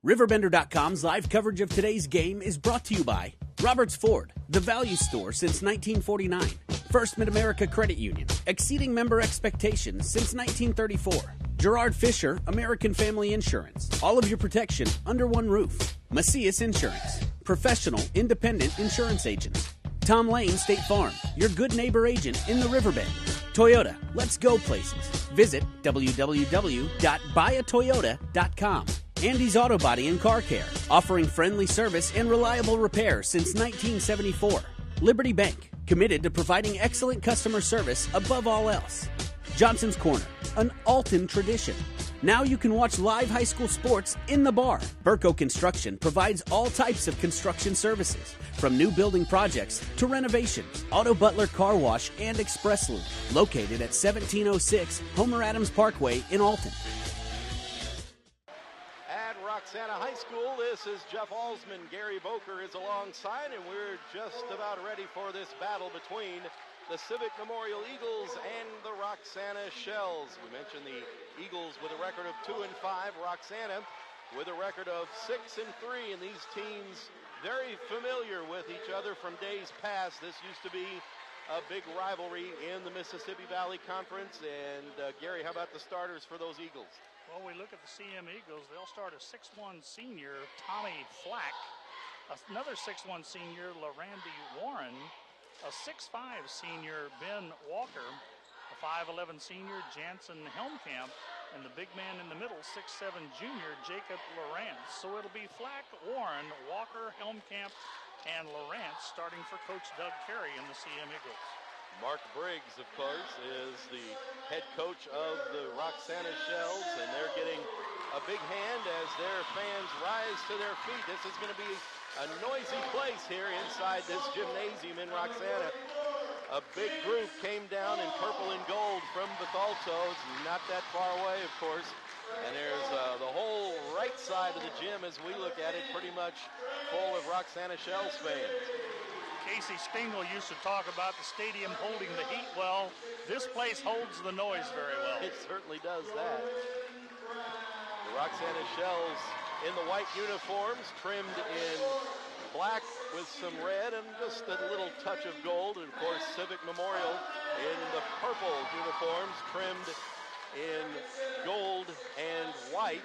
RiverBender.com's live coverage of today's game is brought to you by Roberts Ford, the value store since 1949. First Mid-America Credit Union, exceeding member expectations since 1934. Gerard Fisher, American Family Insurance. All of your protection under one roof. Macias Insurance, professional, independent insurance agents. Tom Lane State Farm, your good neighbor agent in the Riverbend. Toyota, let's go places. Visit www.buyatoyota.com. Andy's Auto Body and Car Care, offering friendly service and reliable repair since 1974. Liberty Bank, committed to providing excellent customer service above all else. Johnson's Corner, an Alton tradition. Now you can watch live high school sports in the bar. Burco Construction provides all types of construction services, from new building projects to renovations. Auto Butler Car Wash and Express Loop, located at 1706 Homer Adams Parkway in Alton. At Roxana High School, this is Jeff Alsman. Gary Boker is alongside, and we're just about ready for this battle between the Civic Memorial Eagles and the Roxana Shells. We mentioned the Eagles with a record of 2-5, Roxana with a record of 6-3, and these teams very familiar with each other from days past. This used to be a big rivalry in the Mississippi Valley Conference. And Gary, how about the starters for those Eagles? Well, we look at the CM Eagles. They'll start a 6'1 senior, Tommy Flack, another 6'1 senior, LaRandy Warren, a 6'5 senior, Ben Walker, a 5'11 senior, Jansen Helmkamp, and the big man in the middle, 6'7 junior, Jacob Lawrence. So it'll be Flack, Warren, Walker, Helmkamp, and Lawrence starting for Coach Doug Carey in the CM Eagles. Mark Briggs, of course, is the head coach of the Roxana Shells, and they're getting a big hand as their fans rise to their feet. This is going to be a noisy place here inside this gymnasium in Roxana. A big group came down in purple and gold from Bethalto. It's not that far away, of course. And there's the whole right side of the gym, as we look at it, pretty much full of Roxana Shells fans. Casey Stengel used to talk about the stadium holding the heat well. This place holds the noise very well. It certainly does that. The Roxana Shells in the white uniforms, trimmed in black with some red and just a little touch of gold. And of course, Civic Memorial in the purple uniforms, trimmed in gold and white.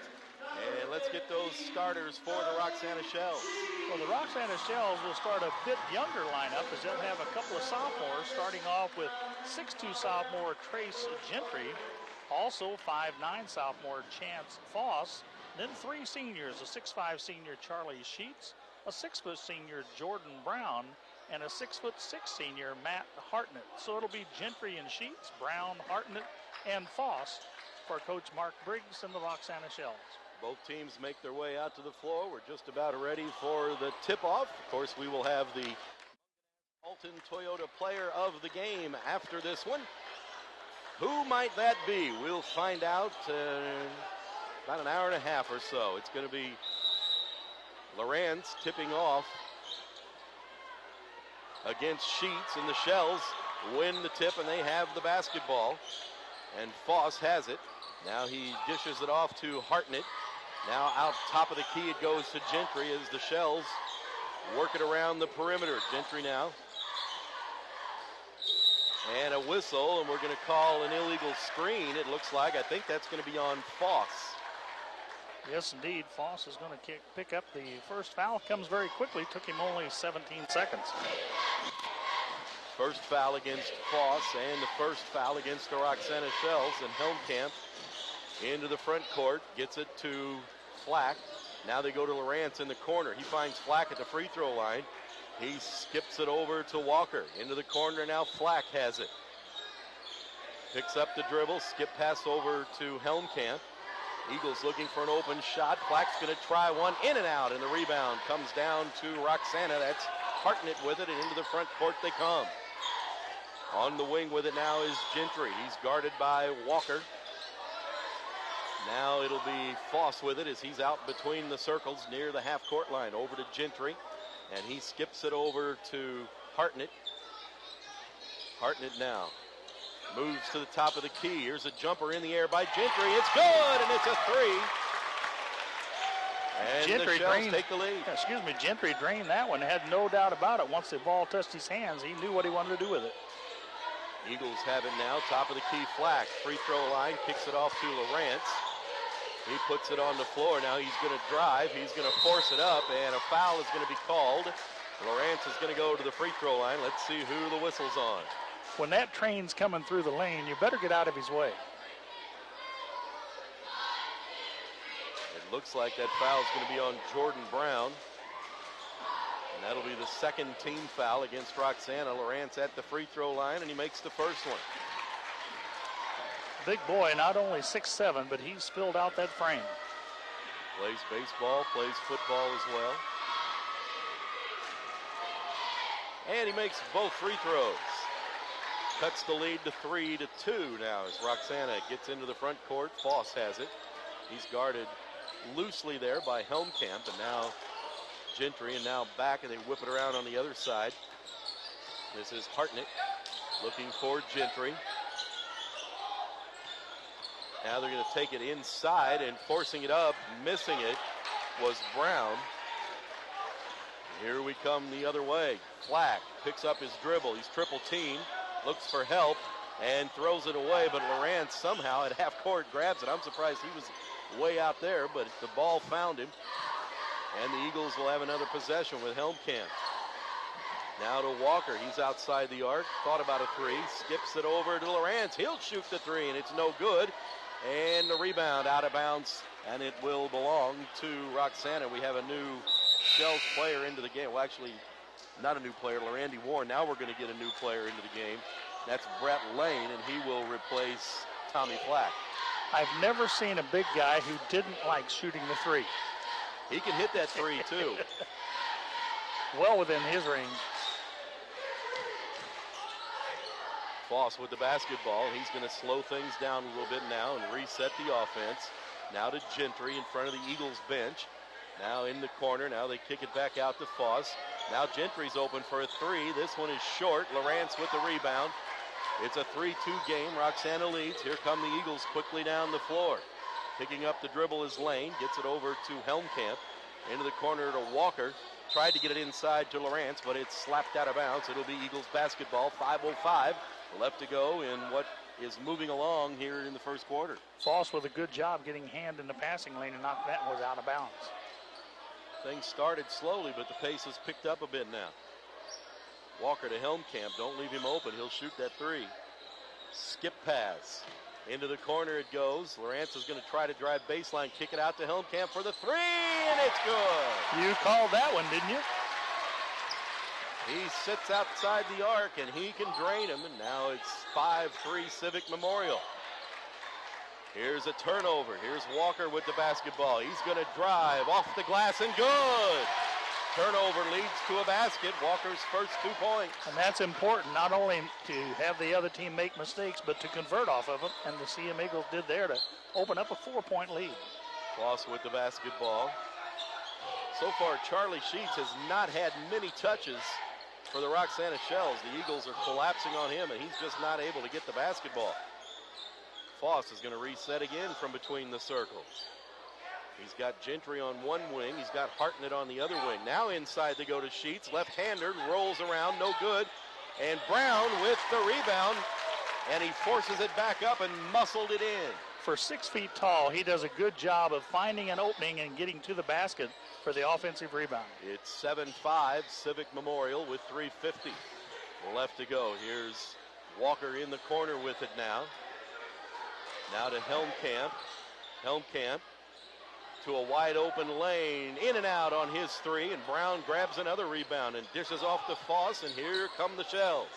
And let's get those starters for the Roxana Shells. Well, the Roxana Shells will start a bit younger lineup, as they'll have a couple of sophomores, starting off with 6'2 sophomore Trace Gentry, also 5'9 sophomore Chance Foss, then 3 seniors, a 6'5 senior Charlie Sheets, a 6' senior Jordan Brown, and a 6'6 senior Matt Hartnett. So it'll be Gentry and Sheets, Brown, Hartnett, and Foss for Coach Mark Briggs and the Roxana Shells. Both teams make their way out to the floor. We're just about ready for the tip-off. Of course, we will have the Alton Toyota player of the game after this one. Who might that be? We'll find out about an hour and a half or so. It's going to be Lawrence tipping off against Sheets, and the Shells win the tip, and they have the basketball. And Foss has it. Now he dishes it off to Hartnett. Now out top of the key it goes to Gentry as the Shells work it around the perimeter. Gentry now. And a whistle, and we're going to call an illegal screen, it looks like. I think that's going to be on Foss. Yes, indeed. Foss is going to pick up the first foul. Comes very quickly. Took him only 17 seconds. First foul against Foss and the first foul against the Roxana Shells. And Helmkamp into the front court, gets it to Flack. Now they go to Lawrence in the corner. He finds Flack at the free throw line. He skips it over to Walker. Into the corner now, Flack has it. Picks up the dribble, skip pass over to Helmkamp. Eagles looking for an open shot. Flack's going to try one, in and out, and the rebound comes down to Roxana. That's Hartnett with it, and into the front court they come. On the wing with it now is Gentry. He's guarded by Walker. Now it'll be Foss with it as he's out between the circles near the half-court line. Over to Gentry, and he skips it over to Hartnett. Hartnett now moves to the top of the key. Here's a jumper in the air by Gentry. It's good, and it's a three. And Gentry the Shells take the lead. Gentry drained that one. Had no doubt about it. Once the ball touched his hands, he knew what he wanted to do with it. Eagles have it now, top of the key, Flack. Free throw line, kicks it off to Lawrence. He puts it on the floor. Now he's going to drive. He's going to force it up, and a foul is going to be called. Lawrence is going to go to the free throw line. Let's see who the whistle's on. When that train's coming through the lane, you better get out of his way. It looks like that foul is going to be on Jordan Brown. And that'll be the second team foul against Roxana. Lawrence at the free throw line, and he makes the first one. Big boy, not only 6'7", but he's filled out that frame. Plays baseball, plays football as well. And he makes both free throws. Cuts the lead to 3-2 now as Roxana gets into the front court. Foss has it. He's guarded loosely there by Helmkamp, and now Gentry, and now back, and they whip it around on the other side. This is Hartnett looking for Gentry. Now they're going to take it inside, and forcing it up, missing it, was Brown. Here we come the other way. Flack picks up his dribble. He's triple teamed, looks for help, and throws it away, but Lawrence somehow at half court grabs it. I'm surprised he was way out there, but the ball found him. And the Eagles will have another possession with Helmkamp. Now to Walker. He's outside the arc. Thought about a three. Skips it over to Lawrence. He'll shoot the three, and it's no good. And the rebound out of bounds, and it will belong to Roxana. We have a new Shells player into the game. Well, actually, not a new player, Randy Warren. Now we're going to get a new player into the game. That's Brett Lane, and he will replace Tommy Flack. I've never seen a big guy who didn't like shooting the three. He can hit that three, too. Well within his range. Foss with the basketball. He's going to slow things down a little bit now and reset the offense. Now to Gentry in front of the Eagles bench. Now in the corner. Now they kick it back out to Foss. Now Gentry's open for a three. This one is short. Lawrence with the rebound. It's a 3-2 game. Roxana leads. Here come the Eagles quickly down the floor. Picking up the dribble is Lane. Gets it over to Helmkamp. Into the corner to Walker. Tried to get it inside to Lawrence, but it's slapped out of bounds. It'll be Eagles basketball. 5:05 left to go in what is moving along here in the first quarter. Foss with a good job getting hand in the passing lane and knocked that one out of bounds. Things started slowly, but the pace has picked up a bit now. Walker to Helmkamp. Don't leave him open. He'll shoot that three. Skip pass. Into the corner it goes. Lawrence is going to try to drive baseline, kick it out to Helmkamp for the three, and it's good. You called that one, didn't you? He sits outside the arc, and he can drain him, and now it's 5-3 Civic Memorial. Here's a turnover. Here's Walker with the basketball. He's going to drive off the glass, and good. Turnover leads to a basket. Walker's first 2 points. And that's important, not only to have the other team make mistakes, but to convert off of them. And the CM Eagles did there to open up a 4-point lead. Foss with the basketball. So far, Charlie Sheets has not had many touches for the Roxana Shells. The Eagles are collapsing on him, and he's just not able to get the basketball. Foss is going to reset again from between the circles. He's got Gentry on one wing. He's got Hartnett on the other wing. Now inside they go to Sheets. Left-hander rolls around, no good. And Brown with the rebound, and he forces it back up and muscled it in. For 6 feet tall, he does a good job of finding an opening and getting to the basket for the offensive rebound. It's 7-5 Civic Memorial with 3:50 left to go. Here's Walker in the corner with it now. Now to Helmkamp. Helmkamp to a wide open lane, in and out on his three, and Brown grabs another rebound and dishes off to Foss, and here come the Shells.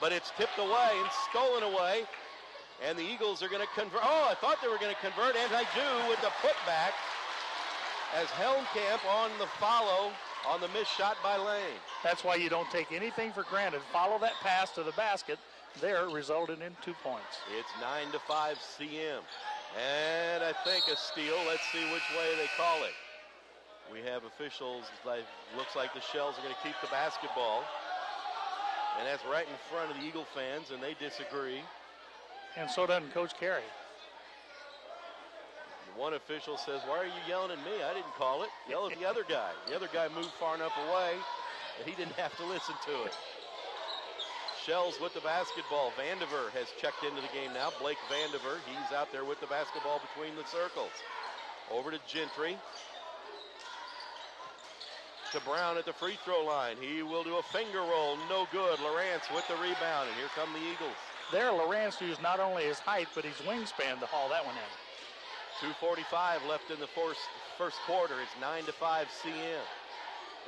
But it's tipped away and stolen away, and the Eagles are going to convert. Oh, I thought they were going to convert, and I do with the putback as Helmkamp on the follow on the missed shot by Lane. That's why you don't take anything for granted. Follow that pass to the basket. There resulted in 2 points. It's 9-5 CM. And I think a steal. Let's see which way they call it. We have officials, looks like the Shells are going to keep the basketball. And that's right in front of the Eagle fans, and they disagree. And so doesn't Coach Carey. One official says, why are you yelling at me? I didn't call it. Yell at the other guy. The other guy moved far enough away that he didn't have to listen to it. Shells with the basketball. Vandiver has checked into the game now. Blake Vandiver, he's out there with the basketball between the circles. Over to Gentry. To Brown at the free throw line. He will do a finger roll. No good. Lawrence with the rebound, and here come the Eagles. There, Lawrence used not only his height, but his wingspan to haul that one in. 2:45 left in the first quarter. It's 9-5 CM.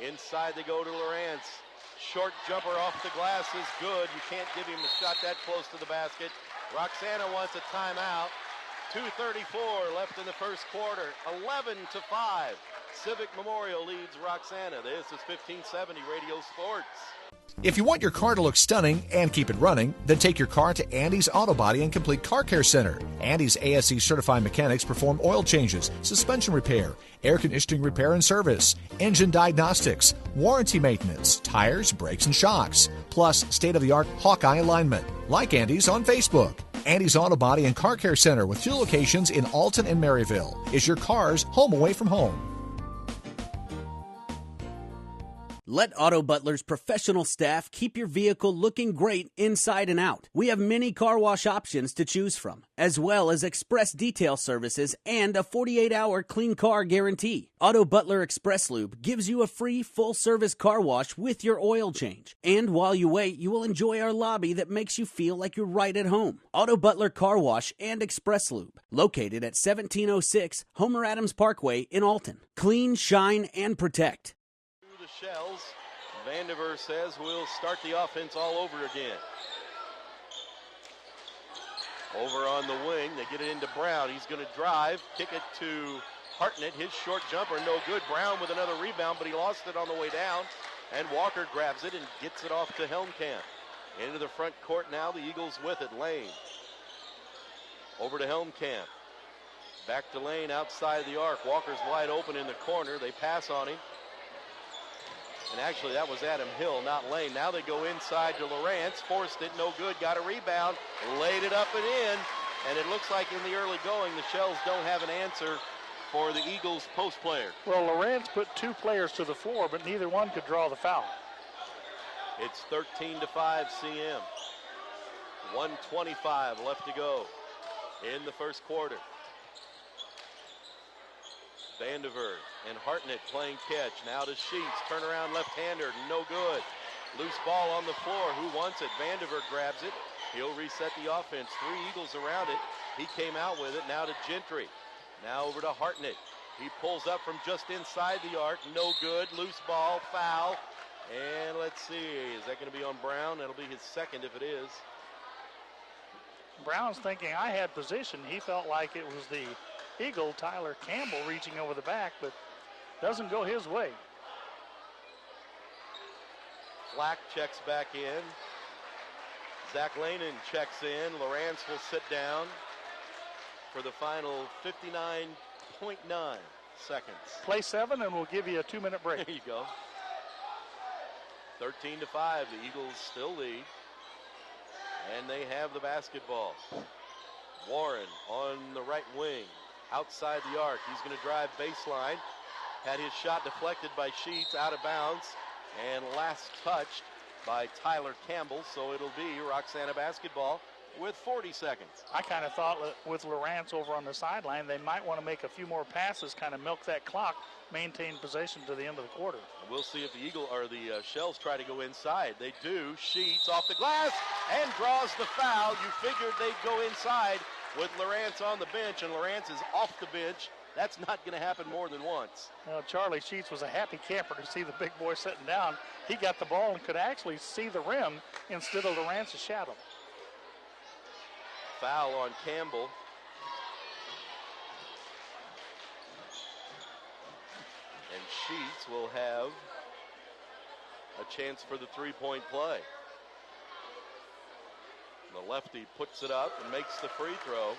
Inside they go to Lawrence. Short jumper off the glass is good. You can't give him a shot that close to the basket. Roxana wants a timeout. 2:34 left in the first quarter. 11-5. Civic Memorial leads Roxana. This is 1570 Radio Sports. If you want your car to look stunning and keep it running, then take your car to Andy's Auto Body and Complete Car Care Center. Andy's ASE certified mechanics perform oil changes, suspension repair, air conditioning repair and service, engine diagnostics, warranty maintenance, tires, brakes, and shocks, plus state-of-the-art Hawkeye alignment. Like Andy's on Facebook. Andy's Auto Body and Car Care Center with 2 locations in Alton and Maryville is your car's home away from home. Let Auto Butler's professional staff keep your vehicle looking great inside and out. We have many car wash options to choose from, as well as express detail services and a 48-hour clean car guarantee. Auto Butler Express Lube gives you a free full-service car wash with your oil change. And while you wait, you will enjoy our lobby that makes you feel like you're right at home. Auto Butler Car Wash and Express Lube, located at 1706 Homer Adams Parkway in Alton. Clean, shine, and protect. Shells. Vandiver says we'll start the offense all over again. Over on the wing, they get it into Brown. He's going to drive, kick it to Hartnett. His short jumper, no good. Brown with another rebound, but he lost it on the way down. And Walker grabs it and gets it off to Helmkamp. Into the front court now, the Eagles with it. Lane. Over to Helmkamp. Back to Lane outside the arc. Walker's wide open in the corner. They pass on him. And actually, that was Adam Hill, not Lane. Now they go inside to Lawrence. Forced it, no good. Got a rebound. Laid it up and in. And it looks like in the early going, the Shells don't have an answer for the Eagles post player. Well, Lawrence put 2 players to the floor, but neither one could draw the foul. It's 13-5 CM. 1:25 left to go in the first quarter. Vandiver and Hartnett playing catch. Now to Sheets. Turnaround left-hander. No good. Loose ball on the floor. Who wants it? Vandiver grabs it. He'll reset the offense. 3 Eagles around it. He came out with it. Now to Gentry. Now over to Hartnett. He pulls up from just inside the arc. No good. Loose ball. Foul. And let's see. Is that going to be on Brown? That'll be his second if it is. Brown's thinking I had position. He felt like it was the Eagle, Tyler Campbell, reaching over the back, but doesn't go his way. Flack checks back in. Zach Lanen checks in. Lawrence will sit down for the final 59.9 seconds. Play 7 and we'll give you a 2-minute break. There you go. 13-5, the Eagles still lead. And they have the basketball. Warren on the right wing. Outside the arc. He's going to drive baseline. Had his shot deflected by Sheets, out of bounds. And last touched by Tyler Campbell. So it'll be Roxana basketball with 40 seconds. I kind of thought with Lawrence over on the sideline, they might want to make a few more passes, kind of milk that clock, maintain possession to the end of the quarter. We'll see if the Shells try to go inside. They do. Sheets off the glass and draws the foul. You figured they'd go inside with Lawrence on the bench, and Lawrence is off the bench. That's not going to happen more than once. Well, Charlie Sheets was a happy camper to see the big boy sitting down. He got the ball and could actually see the rim instead of Lawrence's shadow. Foul on Campbell. And Sheets will have a chance for the three-point play. The lefty puts it up and makes the free throw.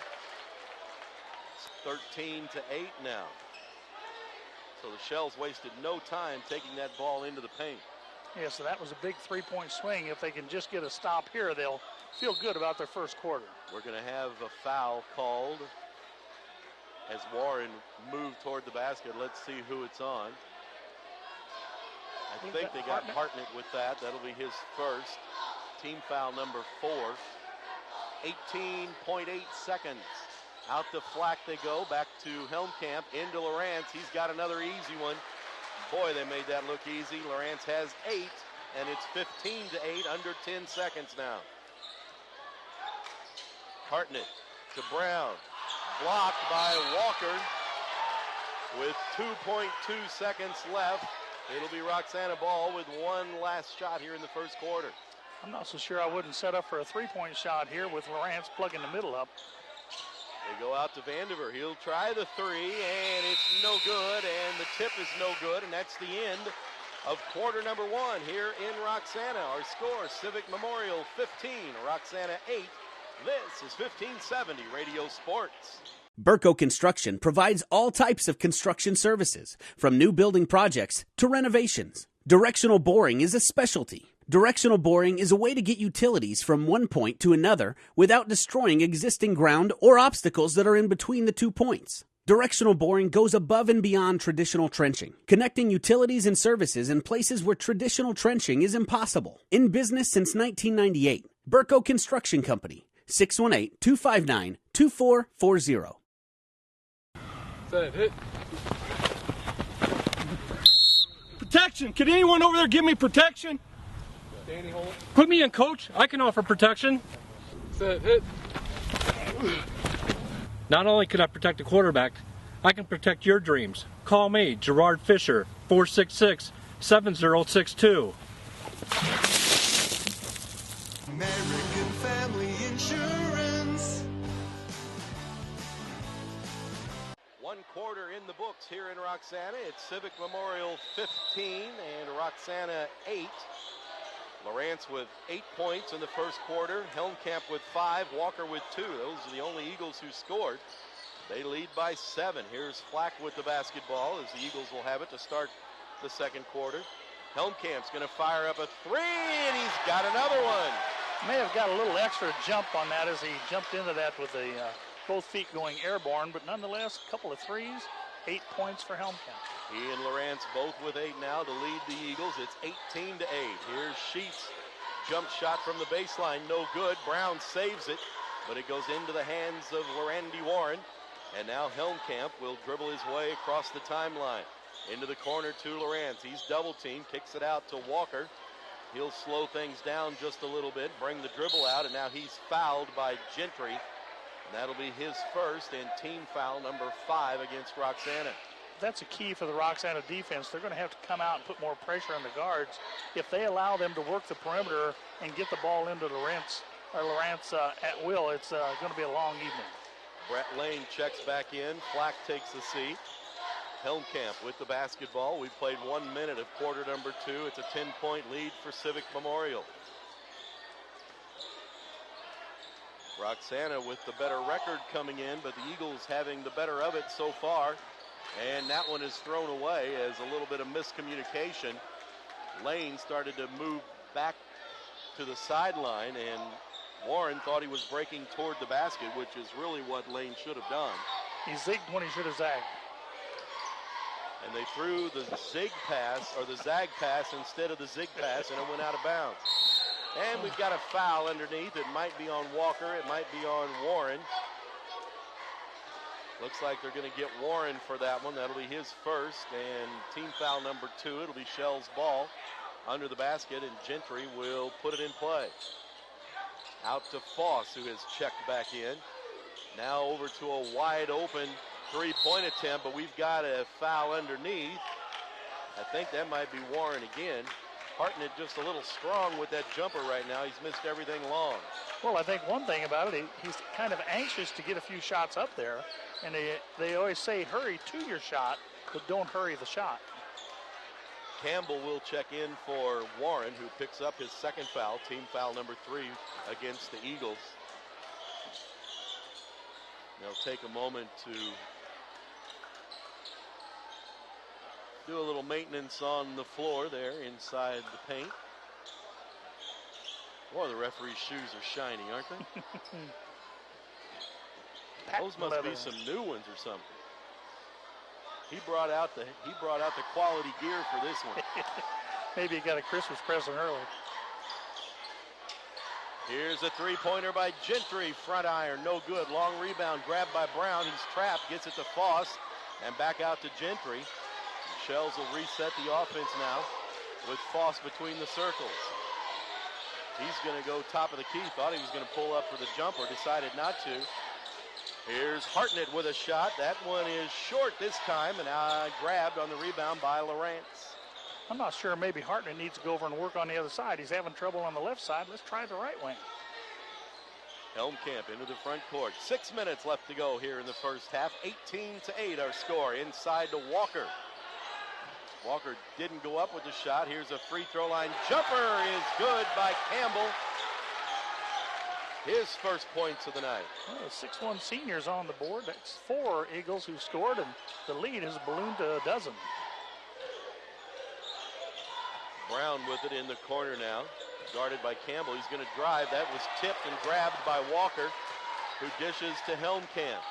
It's 13-8 now. So the Shells wasted no time taking that ball into the paint. Yeah, so that was a big three-point swing. If they can just get a stop here, they'll feel good about their first quarter. We're going to have a foul called as Warren moved toward the basket. Let's see who it's on. I think they got Hartnett with that. That'll be his first. Team foul number 4. 18.8 seconds. Out to Flack they go. Back to Helmkamp. Into Lawrence. He's got another easy one. Boy, they made that look easy. Lawrence has 8, and it's 15-8, under 10 seconds now. Hartnett to Brown. Blocked by Walker with 2.2 seconds left. It'll be Roxana ball with one last shot here in the first quarter. I'm not so sure I wouldn't set up for a three-point shot here with Lawrence plugging the middle up. They go out to Vandiver. He'll try the 3, and it's no good, and the tip is no good, and that's the end of quarter number 1 here in Roxana. Our score, Civic Memorial 15, Roxana 8. This is 1570 Radio Sports. Burco Construction provides all types of construction services, from new building projects to renovations. Directional boring is a specialty. Directional boring is a way to get utilities from one point to another without destroying existing ground or obstacles that are in between the 2 points. Directional boring goes above and beyond traditional trenching, connecting utilities and services in places where traditional trenching is impossible. In business since 1998, Burco Construction Company, 618-259-2440. Set, hit. Protection! Can anyone over there give me protection? Danny, hold. Put me in, coach. I can offer protection. Set, hit. Not only can I protect the quarterback, I can protect your dreams. Call me, Gerard Fisher, 466-7062. American Family Insurance. 1 quarter in the books here in Roxana. It's Civic Memorial 15 and Roxana 8. Lawrence with 8 points in the first quarter. Helmkamp with 5. Walker with 2. Those are the only Eagles who scored. They lead by 7. Here's Flack with the basketball as the Eagles will have it to start the second quarter. Helmkamp's going to fire up a 3, and he's got another one. May have got a little extra jump on that as he jumped into that with both feet going airborne, but nonetheless, a couple of threes, 8 points for Helmkamp. He and Lawrence both with 8 now to lead the Eagles. It's 18-8. Here's Sheets. Jump shot from the baseline, no good. Brown saves it, but it goes into the hands of Randy Warren. And now Helmkamp will dribble his way across the timeline. Into the corner to Lawrence. He's double teamed, kicks it out to Walker. He'll slow things down just a little bit, bring the dribble out, and now he's fouled by Gentry. And that'll be his first and team foul number 5 against Roxana. That's a key for the Roxana defense. They're going to have to come out and put more pressure on the guards. If they allow them to work the perimeter and get the ball into Lawrence at will, it's going to be a long evening. Brett Lane checks back in. Flack takes the seat. Helmkamp with the basketball. We've played 1 minute of quarter number 2. It's a 10-point lead for Civic Memorial. Roxana with the better record coming in, but the Eagles having the better of it so far. And that one is thrown away as a little bit of miscommunication. Lane started to move back to the sideline, and Warren thought he was breaking toward the basket, which is really what Lane should have done. He zigged when he should have zagged. And they threw the zig pass, or the zag pass, instead of the zig pass, and it went out of bounds. And we've got a foul underneath. It might be on Walker. It might be on Warren. Looks like they're going to get Warren for that one. That'll be his first. And team foul number 2. It'll be Shell's ball under the basket, and Gentry will put it in play. Out to Foss, who has checked back in. Now over to a wide open three-point attempt, but we've got a foul underneath. I think that might be Warren again. Hartnett just a little strong with that jumper right now. He's missed everything long. Well, I think one thing about it, he's kind of anxious to get a few shots up there. And they always say hurry to your shot, but don't hurry the shot. Campbell will check in for Warren, who picks up his second foul, team foul number 3 against the Eagles. They'll take a moment to do a little maintenance on the floor there inside the paint. Boy, the referee's shoes are shiny, aren't they? Those must be some new ones or something. He brought out the quality gear for this one. Maybe he got a Christmas present early. Here's a three-pointer by Gentry. Front iron, no good. Long rebound, grabbed by Brown. He's trapped, gets it to Foss, and back out to Gentry. Shells will reset the offense now with Foss between the circles. He's going to go top of the key. Thought he was going to pull up for the jumper, decided not to. Here's Hartnett with a shot. That one is short this time, and grabbed on the rebound by Lawrence. I'm not sure. Maybe Hartnett needs to go over and work on the other side. He's having trouble on the left side. Let's try the right wing. Helmkamp into the front court. 6 minutes left to go here in the first half. 18-8 our score. Inside to Walker. Walker didn't go up with the shot. Here's a free throw line. Jumper is good by Campbell. His first points of the night. Well, 6'1" seniors on the board. That's 4 Eagles who scored, and the lead has ballooned to a dozen. Brown with it in the corner now, guarded by Campbell. He's going to drive. That was tipped and grabbed by Walker, who dishes to Helmkamp.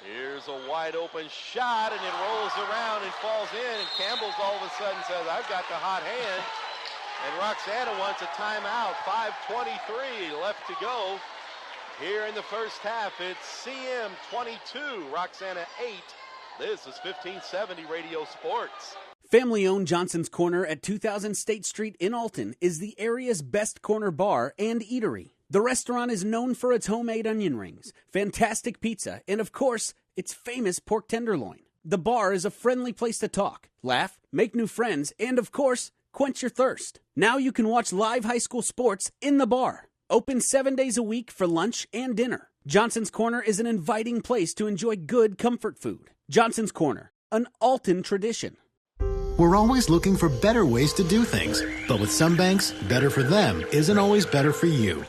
Here's a wide open shot, and it rolls around and falls in, and Campbell's all of a sudden says, I've got the hot hand, and Roxana wants a timeout. 5:23 left to go here in the first half. It's CM 22, Roxana 8. This is 1570 Radio Sports. Family-owned Johnson's Corner at 2000 State Street in Alton is the area's best corner bar and eatery. The restaurant is known for its homemade onion rings, fantastic pizza, and of course, its famous pork tenderloin. The bar is a friendly place to talk, laugh, make new friends, and of course, quench your thirst. Now you can watch live high school sports in the bar. Open 7 days a week for lunch and dinner. Johnson's Corner is an inviting place to enjoy good comfort food. Johnson's Corner, an Alton tradition. We're always looking for better ways to do things. But with some banks, better for them isn't always better for you.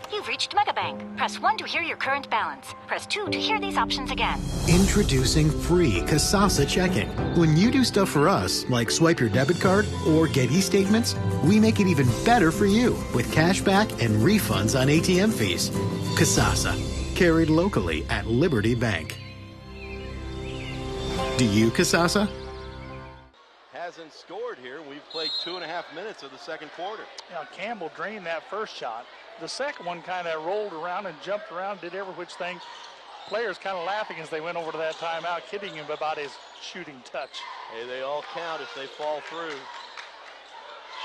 You've reached MegaBank. Press 1 to hear your current balance. Press 2 to hear these options again. Introducing free Kasasa checking. When you do stuff for us, like swipe your debit card or get e-statements, we make it even better for you with cash back and refunds on ATM fees. Kasasa, carried locally at Liberty Bank. Do you, Kasasa? Hasn't scored here. We've played 2.5 minutes of the second quarter. Now, Campbell drained that first shot. The second one kind of rolled around and jumped around, did every which thing. Players kind of laughing as they went over to that timeout, kidding him about his shooting touch. Hey, they all count if they fall through.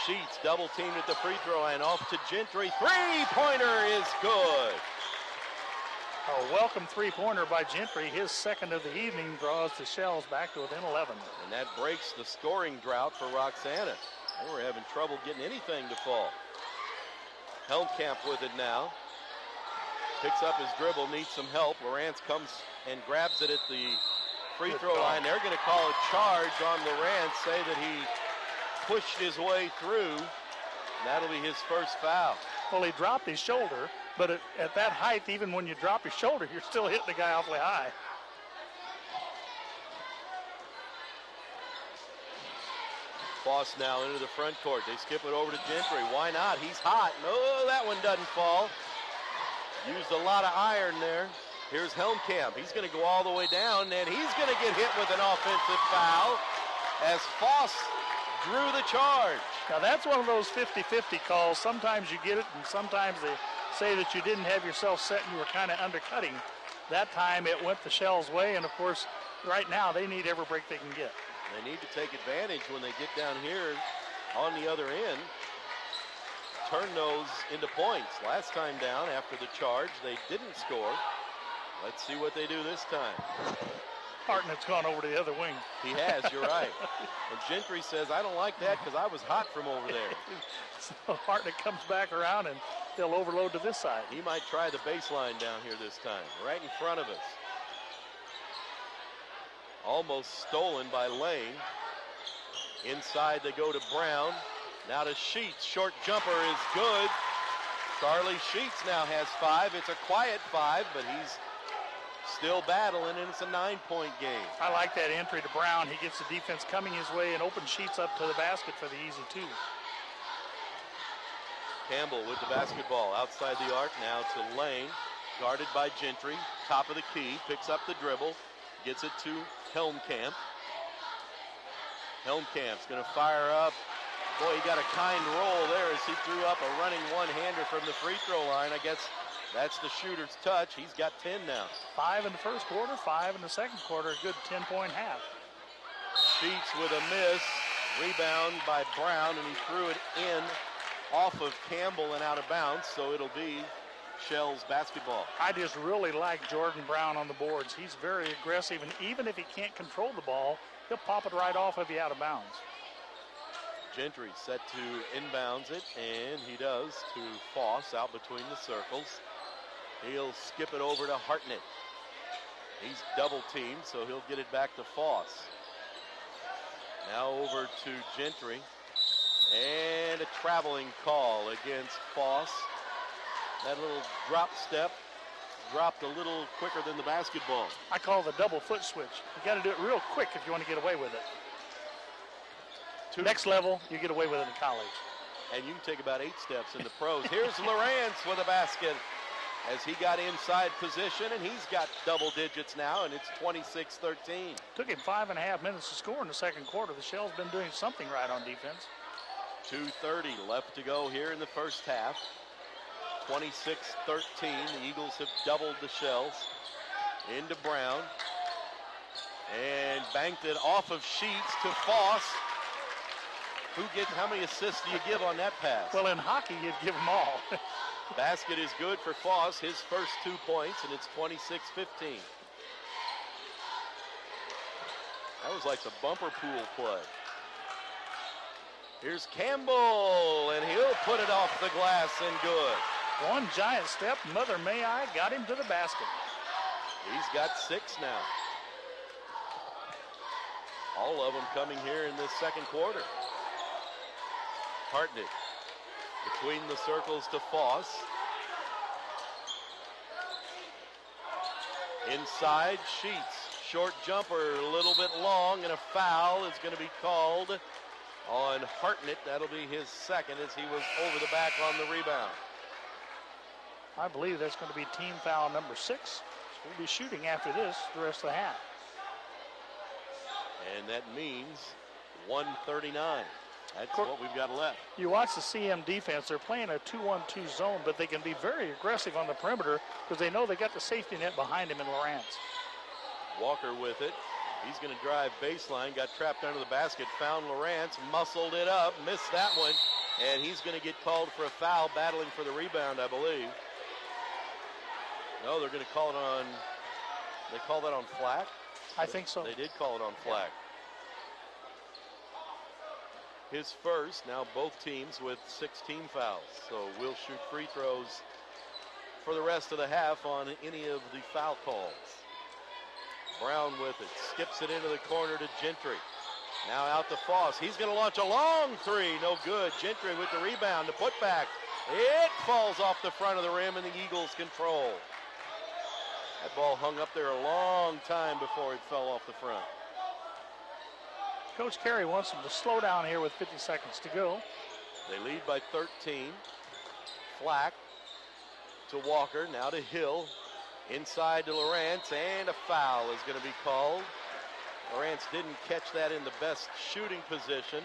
Sheets double teamed at the free throw line. Off to Gentry. Three-pointer is good. A welcome three-pointer by Gentry. His second of the evening draws the Shells back to within 11. And that breaks the scoring drought for Roxana. They were having trouble getting anything to fall. Helmkamp with it now. Picks up his dribble, needs some help. Lawrence comes and grabs it at the free throw line. They're going to call a charge on Lawrence, say that he pushed his way through. And that'll be his first foul. Well, he dropped his shoulder, but at that height, even when you drop your shoulder, you're still hitting the guy awfully high. Foss now into the front court. They skip it over to Gentry. Why not? He's hot. No, that one doesn't fall. Used a lot of iron there. Here's Helmkamp. He's going to go all the way down, and he's going to get hit with an offensive foul as Foss drew the charge. Now, that's one of those 50-50 calls. Sometimes you get it, and sometimes they say that you didn't have yourself set and you were kind of undercutting. That time it went the Shells' way, and, of course, right now they need every break they can get. They need to take advantage when they get down here on the other end. Turn those into points. Last time down after the charge, they didn't score. Let's see what they do this time. Hartnett's gone over to the other wing. He has, you're right. And Gentry says, I don't like that because I was hot from over there. So Hartnett comes back around and they'll overload to this side. He might try the baseline down here this time, right in front of us. Almost stolen by Lane. Inside they go to Brown. Now to Sheets. Short jumper is good. Charlie Sheets now has 5. It's a quiet 5, but he's still battling, and it's a 9-point game. I like that entry to Brown. He gets the defense coming his way and opens Sheets up to the basket for the easy 2. Campbell with the basketball outside the arc now to Lane. Guarded by Gentry. Top of the key. Picks up the dribble. Gets it to Helmkamp. Helmkamp's going to fire up. Boy, he got a kind roll there as he threw up a running one-hander from the free throw line. I guess that's the shooter's touch. He's got 10 now. 5 in the first quarter, 5 in the second quarter. A good 10-point half. Sheets with a miss. Rebound by Brown, and he threw it in off of Campbell and out of bounds, so it'll be Shells basketball. I just really like Jordan Brown on the boards. He's very aggressive, and even if he can't control the ball, he'll pop it right off if he's out of bounds. Gentry set to inbounds it, and he does to Foss out between the circles. He'll skip it over to Hartnett. He's double teamed, so he'll get it back to Foss. Now over to Gentry. And a traveling call against Foss. That little drop step dropped a little quicker than the basketball. I call it the double foot switch. You got to do it real quick if you want to get away with it. Next level, you get away with it in college. And you can take about 8 steps in the pros. Here's Lawrence with a basket as he got inside position, and he's got double digits now, and it's 26-13. Took him 5.5 minutes to score in the second quarter. The Shells been doing something right on defense. 2:30 left to go here in the first half. 26-13. The Eagles have doubled the Shells. Into Brown. And banked it off of Sheets to Foss. How many assists do you give on that pass? Well, in hockey, you'd give them all. Basket is good for Foss, his first 2 points, and it's 26-15. That was like the bumper pool play. Here's Campbell, and he'll put it off the glass and good. One giant step, Mother May I got him to the basket. He's got 6 now. All of them coming here in this second quarter. Hartnett between the circles to Foss. Inside, Sheets. Short jumper, a little bit long, and a foul is going to be called on Hartnett. That'll be his second as he was over the back on the rebound. I believe that's going to be team foul number 6. We'll be shooting after this the rest of the half. And that means 139. That's what we've got left. You watch the CM defense. They're playing a 2-1-2 zone, but they can be very aggressive on the perimeter because they know they got the safety net behind him in Lawrence. Walker with it. He's going to drive baseline. Got trapped under the basket. Found Lawrence. Muscled it up. Missed that one. And he's going to get called for a foul, battling for the rebound, I believe. No, they're going to call it on. They call that on Flack? I think so. They did call it on Flack. His first, now both teams with 16 fouls. So we'll shoot free throws for the rest of the half on any of the foul calls. Brown with it, skips it into the corner to Gentry. Now out to Foss. He's going to launch a long three, no good. Gentry with the rebound, the putback. It falls off the front of the rim and the Eagles control. That ball hung up there a long time before it fell off the front. Coach Carey wants them to slow down here with 50 seconds to go. They lead by 13. Flack to Walker, now to Hill. Inside to Lawrence, and a foul is going to be called. Lawrence didn't catch that in the best shooting position,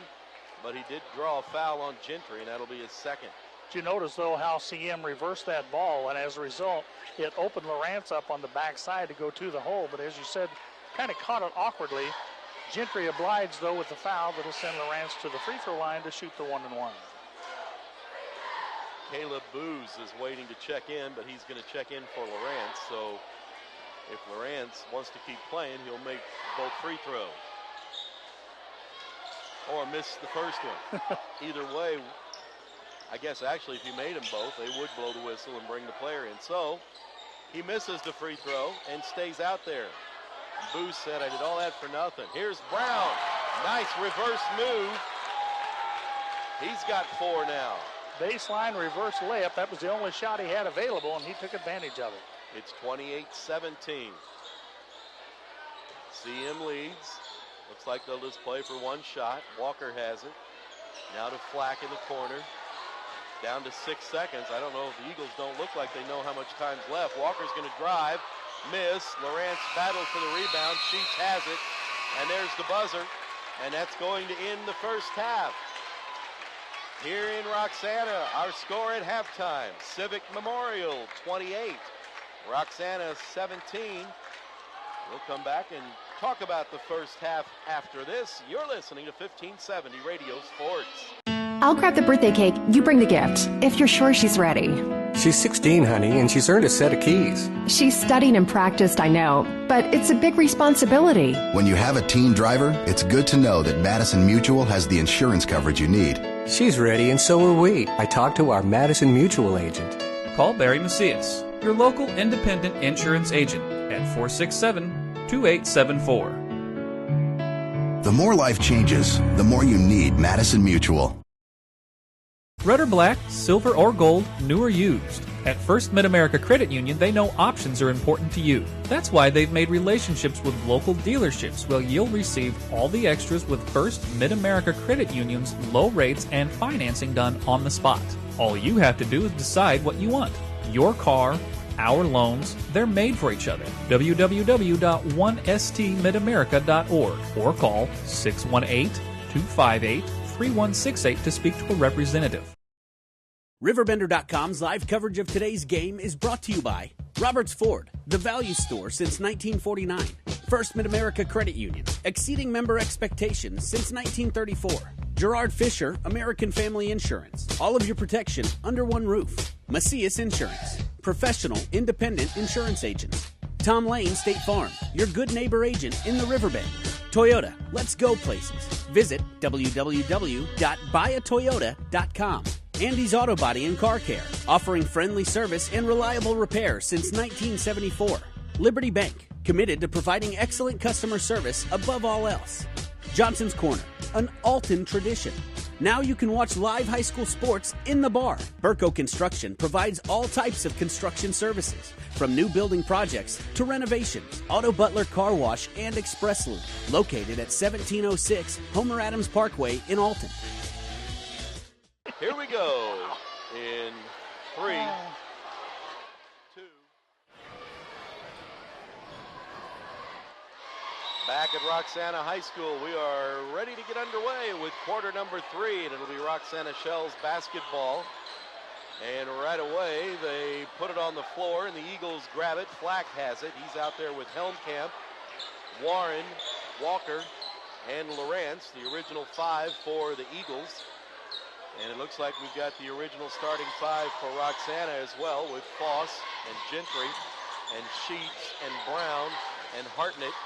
but he did draw a foul on Gentry, and that'll be his second. Did you notice, though, how CM reversed that ball, and as a result, it opened Lawrence up on the backside to go to the hole, but as you said, kind of caught it awkwardly. Gentry obliged, though, with the foul that'll send Lawrence to the free throw line to shoot the 1-and-1. Caleb Booz is waiting to check in, but he's going to check in for Lawrence. So if Lawrence wants to keep playing, he'll make both free throws. Or miss the first one. Either way, I guess actually if he made them both, they would blow the whistle and bring the player in. So he misses the free throw and stays out there. Booz said, I did all that for nothing. Here's Brown. Nice reverse move. He's got 4 now. Baseline reverse layup. That was the only shot he had available, and he took advantage of it. It's 28-17. CM leads. Looks like they'll just play for one shot. Walker has it. Now to Flack in the corner. Down to 6 seconds. I don't know if the Eagles don't look like they know how much time's left. Walker's going to drive. miss. Lawrence battled for the rebound. Sheets has it, and there's the buzzer, and that's going to end the first half. Here in Roxana, our score at halftime, Civic Memorial 28, Roxana 17. We'll come back and talk about the first half after this. You're listening to 1570 Radio Sports. I'll grab the birthday cake, you bring the gift, if you're sure she's ready. She's 16, honey, and she's earned a set of keys. She's studied and practiced, I know, but it's a big responsibility. When you have a teen driver, it's good to know that Madison Mutual has the insurance coverage you need. She's ready, and so are we. I talked to our Madison Mutual agent. Call Barry Macias, your local independent insurance agent, at 467-2874. The more life changes, the more you need Madison Mutual. Red or black, silver or gold, new or used. At First Mid-America Credit Union, they know options are important to you. That's why they've made relationships with local dealerships where you'll receive all the extras with First Mid-America Credit Union's low rates and financing done on the spot. All you have to do is decide what you want. Your car, our loans, they're made for each other. www.1stmidamerica.org or call 618-258-3168 to speak to a representative. RiverBender.com's live coverage of today's game is brought to you by Roberts Ford, the value store since 1949. First Mid-America Credit Union, exceeding member expectations since 1934. Gerard Fisher, American Family Insurance, all of your protection under one roof. Macias Insurance, professional, independent insurance agents. Tom Lane State Farm, your good neighbor agent in the Riverbend. Toyota, let's go places. Visit www.buyatoyota.com. Andy's Auto Body and Car Care, offering friendly service and reliable repair since 1974. Liberty Bank, committed to providing excellent customer service above all else. Johnson's Corner, an Alton tradition. Now you can watch live high school sports in the bar. Burco Construction provides all types of construction services, from new building projects to renovations. Otto Butler Car Wash and Express Loop, located at 1706 Homer Adams Parkway in Alton. Here we go in 3, 2. Back at Roxana High School, we are ready to get underway with quarter number 3, and it'll be Roxana Shells basketball. And right away, they put it on the floor, and the Eagles grab it. Flack has it. He's out there with Helmkamp, Warren, Walker, and Lawrence, the original 5 for the Eagles. And it looks like we've got the original starting 5 for Roxana as well, with Foss and Gentry and Sheets and Brown and Hartnett.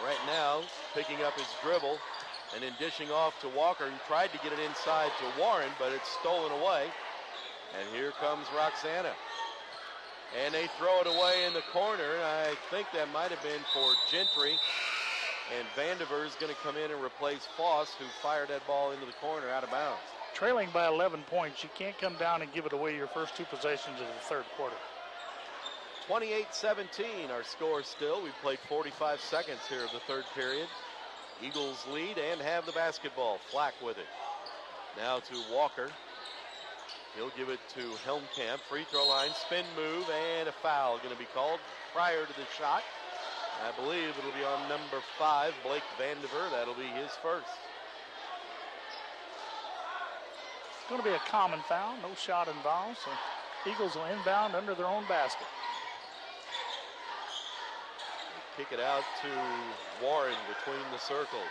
Right now, picking up his dribble and then dishing off to Walker, who tried to get it inside to Warren, but it's stolen away. And here comes Roxana. And they throw it away in the corner. I think that might have been for Gentry. And Vandiver is going to come in and replace Foss, who fired that ball into the corner out of bounds. Trailing by 11 points, you can't come down and give it away your first 2 possessions of the third quarter. 28-17, our score still. We've played 45 seconds here of the third period. Eagles lead and have the basketball. Flack with it. Now to Walker. He'll give it to Helmkamp. Free throw line, spin move, and a foul going to be called prior to the shot. I believe it'll be on number 5, Blake Vandiver. That'll be his first. It's going to be a common foul. No shot involved, so Eagles will inbound under their own basket. Kick it out to Warren between the circles.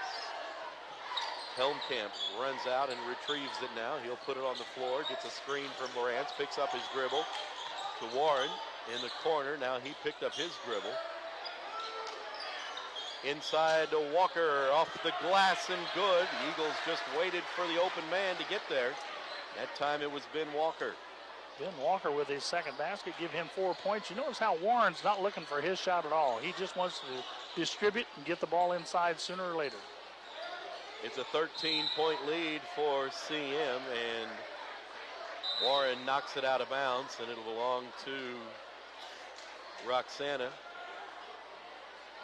Helmkamp runs out and retrieves it now. He'll put it on the floor, gets a screen from Lawrence, picks up his dribble to Warren in the corner. Now he picked up his dribble. Inside to Walker, off the glass and good. The Eagles just waited for the open man to get there. That time it was Ben Walker. Ben Walker with his second basket, give him 4 points. You notice how Warren's not looking for his shot at all. He just wants to distribute and get the ball inside sooner or later. It's a 13-point lead for CM, and Warren knocks it out of bounds, and it'll belong to Roxana.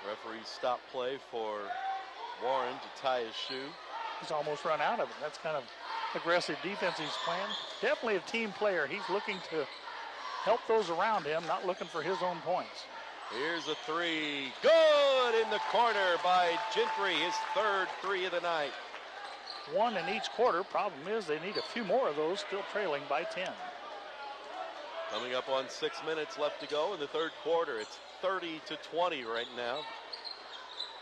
Referee stop play for Warren to tie his shoe. He's almost run out of it. That's kind of aggressive defense he's playing. Definitely a team player. He's looking to help those around him, not looking for his own points. Here's a three. Good in the corner by Gentry, his third three of the night. One in each quarter. Problem is they need a few more of those, still trailing by 10. Coming up on 6 minutes left to go in the third quarter. It's 30-20 right now.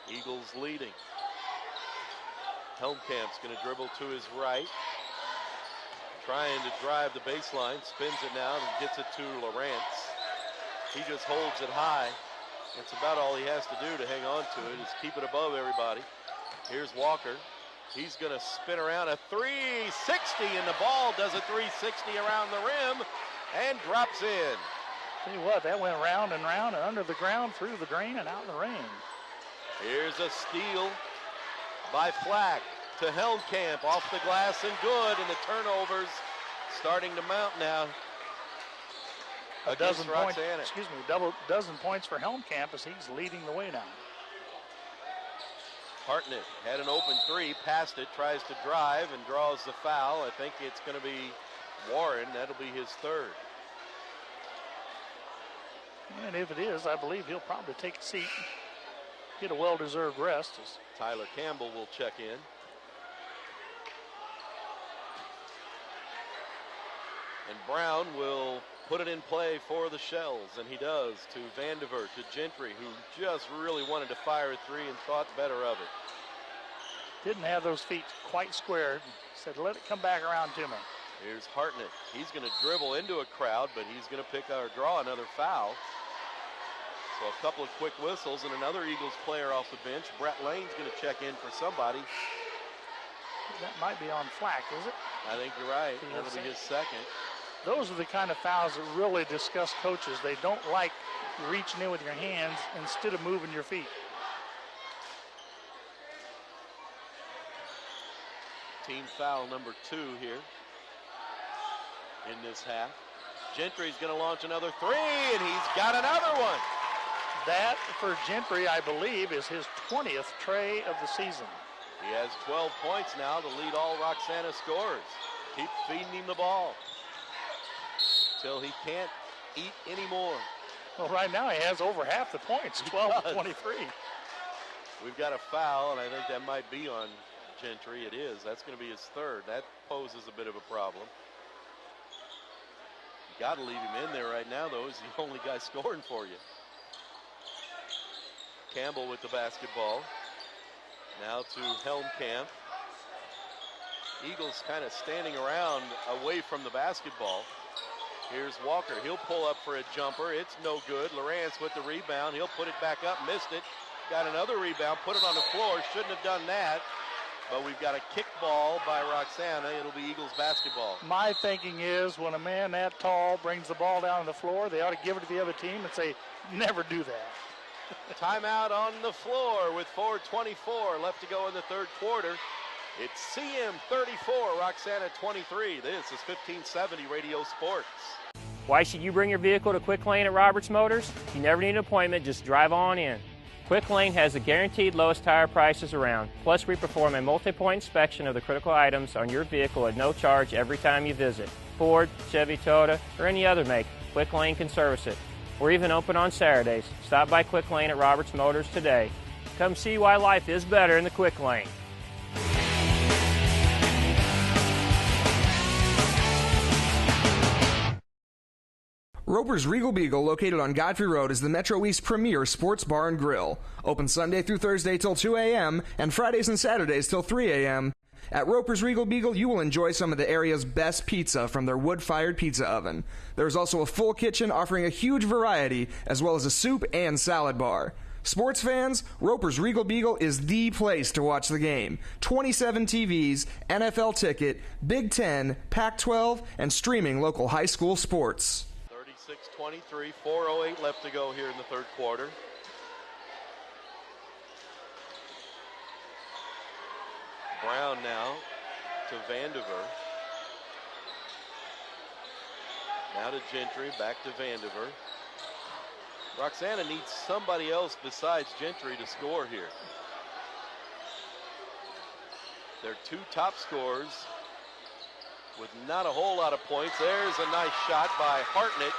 Eagles leading. Helmkamp's going to dribble to his right. Trying to drive the baseline. Spins it now and gets it to Lawrence. He just holds it high. It's about all he has to do to hang on to it is keep it above everybody. Here's Walker. He's going to spin around a 360, and the ball does a 360 around the rim and drops in. Tell you what, that went round and round and under the ground, through the drain, and out in the rain. Here's a steal by Flack to Helmkamp, off the glass and good, and the turnovers starting to mount now. A dozen points, dozen points for Helmkamp as he's leading the way now. Hartnett had an open three, passed it, tries to drive and draws the foul. I think it's going to be Warren. That'll be his third. And if it is, I believe he'll probably take a seat, get a well-deserved rest. As Tyler Campbell will check in. And Brown will put it in play for the Shells, and he does, to Vandiver, to Gentry, who just really wanted to fire a three and thought better of it. Didn't have those feet quite squared. Said, let it come back around to me. Here's Hartnett. He's going to dribble into a crowd, but he's going to pick or draw another foul. So a couple of quick whistles, and another Eagles player off the bench. Brett Lane's going to check in for somebody. That might be on Flack, is it? I think you're right. That'll be his second. Those are the kind of fouls that really disgust coaches. They don't like reaching in with your hands instead of moving your feet. Team foul number 2 here in this half. Gentry's going to launch another three, and he's got another one. That, for Gentry, I believe, is his 20th tray of the season. He has 12 points now to lead all Roxana scorers. Keep feeding him the ball till he can't eat anymore. Well, right now he has over half the points, 12 to 23. We've got a foul, and I think that might be on Gentry. It is. That's going to be his third. That poses a bit of a problem. You got to leave him in there right now, though. He's the only guy scoring for you. Campbell with the basketball. Now to Helmkamp. Eagles kind of standing around away from the basketball. Here's Walker. He'll pull up for a jumper. It's no good. Lawrence with the rebound. He'll put it back up. Missed it. Got another rebound. Put it on the floor. Shouldn't have done that. But we've got a kick ball by Roxana. It'll be Eagles basketball. My thinking is when a man that tall brings the ball down to the floor, they ought to give it to the other team and say, never do that. Timeout on the floor with 4:24 left to go in the third quarter. It's CM 34, Roxana 23. This is 1570 Radio Sports. Why should you bring your vehicle to Quick Lane at Roberts Motors? You never need an appointment, just drive on in. Quick Lane has the guaranteed lowest tire prices around. Plus, we perform a multi-point inspection of the critical items on your vehicle at no charge every time you visit. Ford, Chevy, Toyota, or any other make, Quick Lane can service it. We're even open on Saturdays. Stop by Quick Lane at Roberts Motors today. Come see why life is better in the Quick Lane. Roper's Regal Beagle, located on Godfrey Road, is the Metro East premier sports bar and grill. Open Sunday through Thursday till 2 a.m. and Fridays and Saturdays till 3 a.m. At Roper's Regal Beagle, you will enjoy some of the area's best pizza from their wood-fired pizza oven. There is also a full kitchen offering a huge variety, as well as a soup and salad bar. Sports fans, Roper's Regal Beagle is the place to watch the game. 27 TVs, NFL ticket, Big Ten, Pac-12, and streaming local high school sports. 36-23, 4:08 left to go here in the third quarter. Brown now to Vandiver. Now to Gentry, back to Vandiver. Roxana needs somebody else besides Gentry to score here. Their two top scorers with not a whole lot of points. There's a nice shot by Hartnett.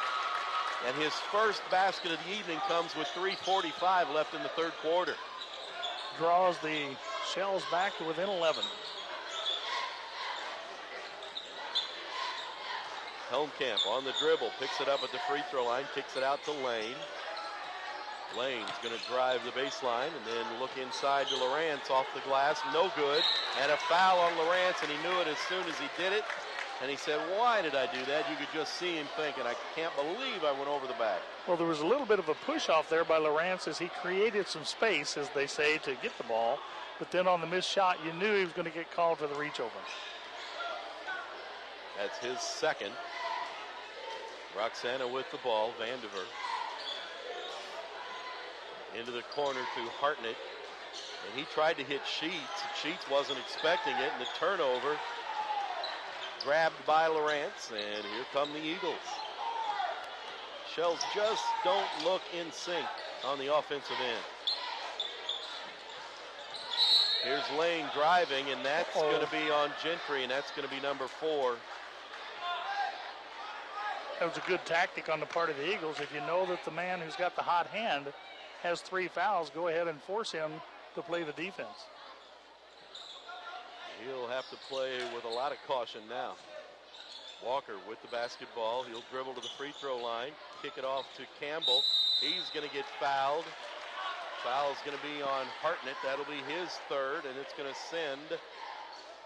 And his first basket of the evening comes with 3:45 left in the third quarter. Draws the Shells back to within 11. Helmkamp on the dribble, picks it up at the free throw line, kicks it out to Lane. Lane's going to drive the baseline and then look inside to Lawrence off the glass. No good. And a foul on Lawrence, and he knew it as soon as he did it. And he said, why did I do that? You could just see him thinking, I can't believe I went over the back. Well, there was a little bit of a push off there by Lawrence as he created some space, as they say, to get the ball. But then on the missed shot, you knew he was going to get called for the reach over. That's his second. Roxana with the ball. Vandiver into the corner to Hartnett. And he tried to hit Sheets. Sheets wasn't expecting it, and the turnover grabbed by Lawrence, and here come the Eagles. Shells just don't look in sync on the offensive end. Here's Lane driving, and that's going to be on Gentry, and that's going to be number 4. That was a good tactic on the part of the Eagles. If you know that the man who's got the hot hand has 3 fouls, go ahead and force him to play the defense. He'll have to play with a lot of caution now. Walker with the basketball. He'll dribble to the free throw line, kick it off to Campbell. He's going to get fouled. Foul's going to be on Hartnett. That'll be his third, and it's going to send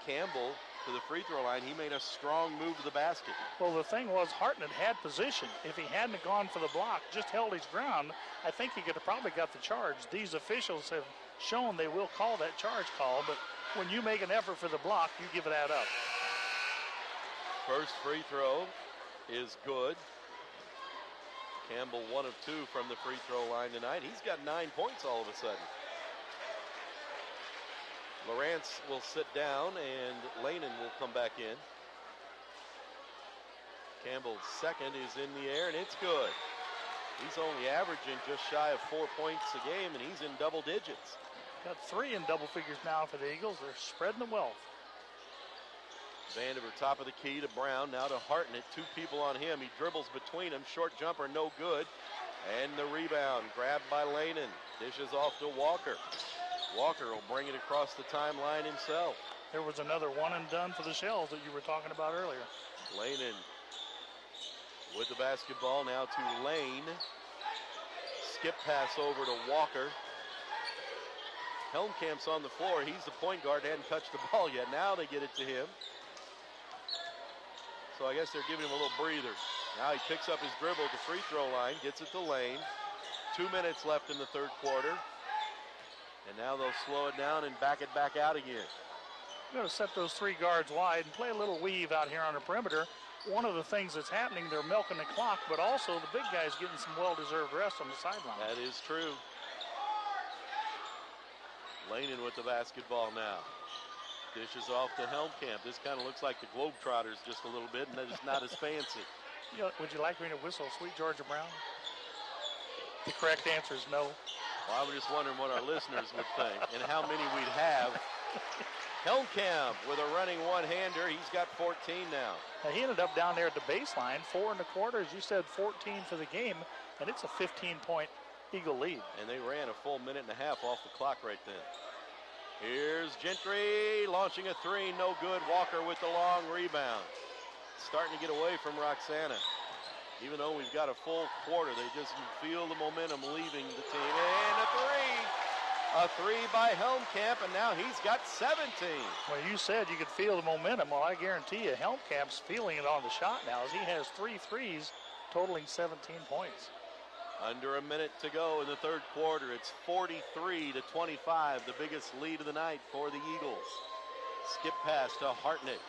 Campbell to the free throw line. He made a strong move to the basket. Well, the thing was, Hartnett had position. If he hadn't gone for the block, just held his ground, I think he could have probably got the charge. These officials have shown they will call that charge call, but when you make an effort for the block, you give that up. First free throw is good. Campbell 1 of 2 from the free throw line tonight. He's got 9 points all of a sudden. Lawrence will sit down, and Lanen will come back in. Campbell's second is in the air, and it's good. He's only averaging just shy of 4 points a game, and he's in double digits. Got 3 in double figures now for the Eagles. They're spreading the wealth. Vandiver top of the key to Brown, now to Hartnett. 2 people on him. He dribbles between them. Short jumper, no good. And the rebound grabbed by Lanen. Dishes off to Walker. Walker will bring it across the timeline himself. There was another one and done for the Shells that you were talking about earlier. Lanen with the basketball now to Lane. Skip pass over to Walker. Helmkamp's on the floor. He's the point guard. Hadn't touched the ball yet. Now they get it to him. So I guess they're giving him a little breather. Now he picks up his dribble at the free throw line, gets it to Lane. 2 minutes left in the third quarter. And now they'll slow it down and back it back out again. You're going to set those 3 guards wide and play a little weave out here on the perimeter. One of the things that's happening, they're milking the clock, but also the big guy's getting some well-deserved rest on the sideline. That is true. Lanen with the basketball now. Dishes off to Helmkamp. This kind of looks like the Globetrotters just a little bit, and it's not as fancy. Would you like me to whistle Sweet Georgia Brown? The correct answer is no. Well, I was just wondering what our listeners would think and how many we'd have. Helmkamp with a running one-hander. He's got 14 now. Now he ended up down there at the baseline, 4 1/4. As you said, 14 for the game, and it's a 15-point Eagle lead. And they ran a full minute and a half off the clock right then. Here's Gentry launching a 3, no good. Walker with the long rebound. Starting to get away from Roxana. Even though we've got a full quarter, they just feel the momentum leaving the team. And a 3 by Helmkamp, and now he's got 17. Well, you said you could feel the momentum. Well, I guarantee you Helmkamp's feeling it on the shot now as he has 3 threes totaling 17 points. Under a minute to go in the third quarter. It's 43-25, the biggest lead of the night for the Eagles. Skip pass to Hartnett.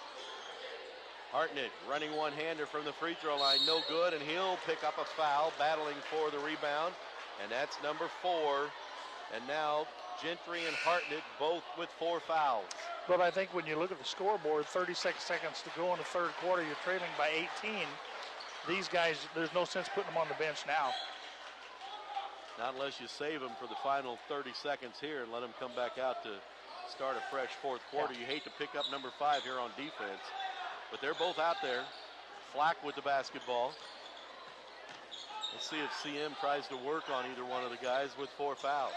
Hartnett running one-hander from the free throw line, no good, and he'll pick up a foul, battling for the rebound, and that's number 4. And now Gentry and Hartnett both with 4 fouls. But I think when you look at the scoreboard, 36 seconds to go in the third quarter, you're trailing by 18. These guys, there's no sense putting them on the bench now. Not unless you save them for the final 30 seconds here and let them come back out to start a fresh fourth quarter. Yeah. You hate to pick up number 5 here on defense, but they're both out there. Flack with the basketball. Let's see if CM tries to work on either one of the guys with 4 fouls.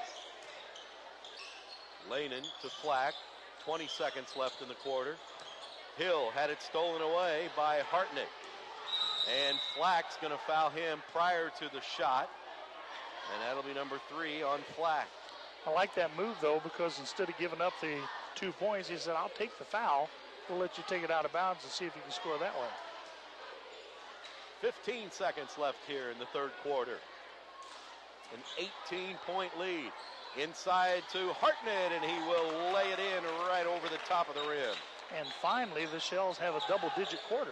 Lehnen to Flack. 20 seconds left in the quarter. Hill had it stolen away by Hartnett. And Flack's going to foul him prior to the shot. And that'll be number 3 on Flack. I like that move, though, because instead of giving up the 2 points, he said, I'll take the foul. We'll let you take it out of bounds and see if you can score that way. 15 seconds left here in the third quarter. An 18-point lead. Inside to Hartnett, and he will lay it in right over the top of the rim. And finally, the Shells have a double-digit quarter.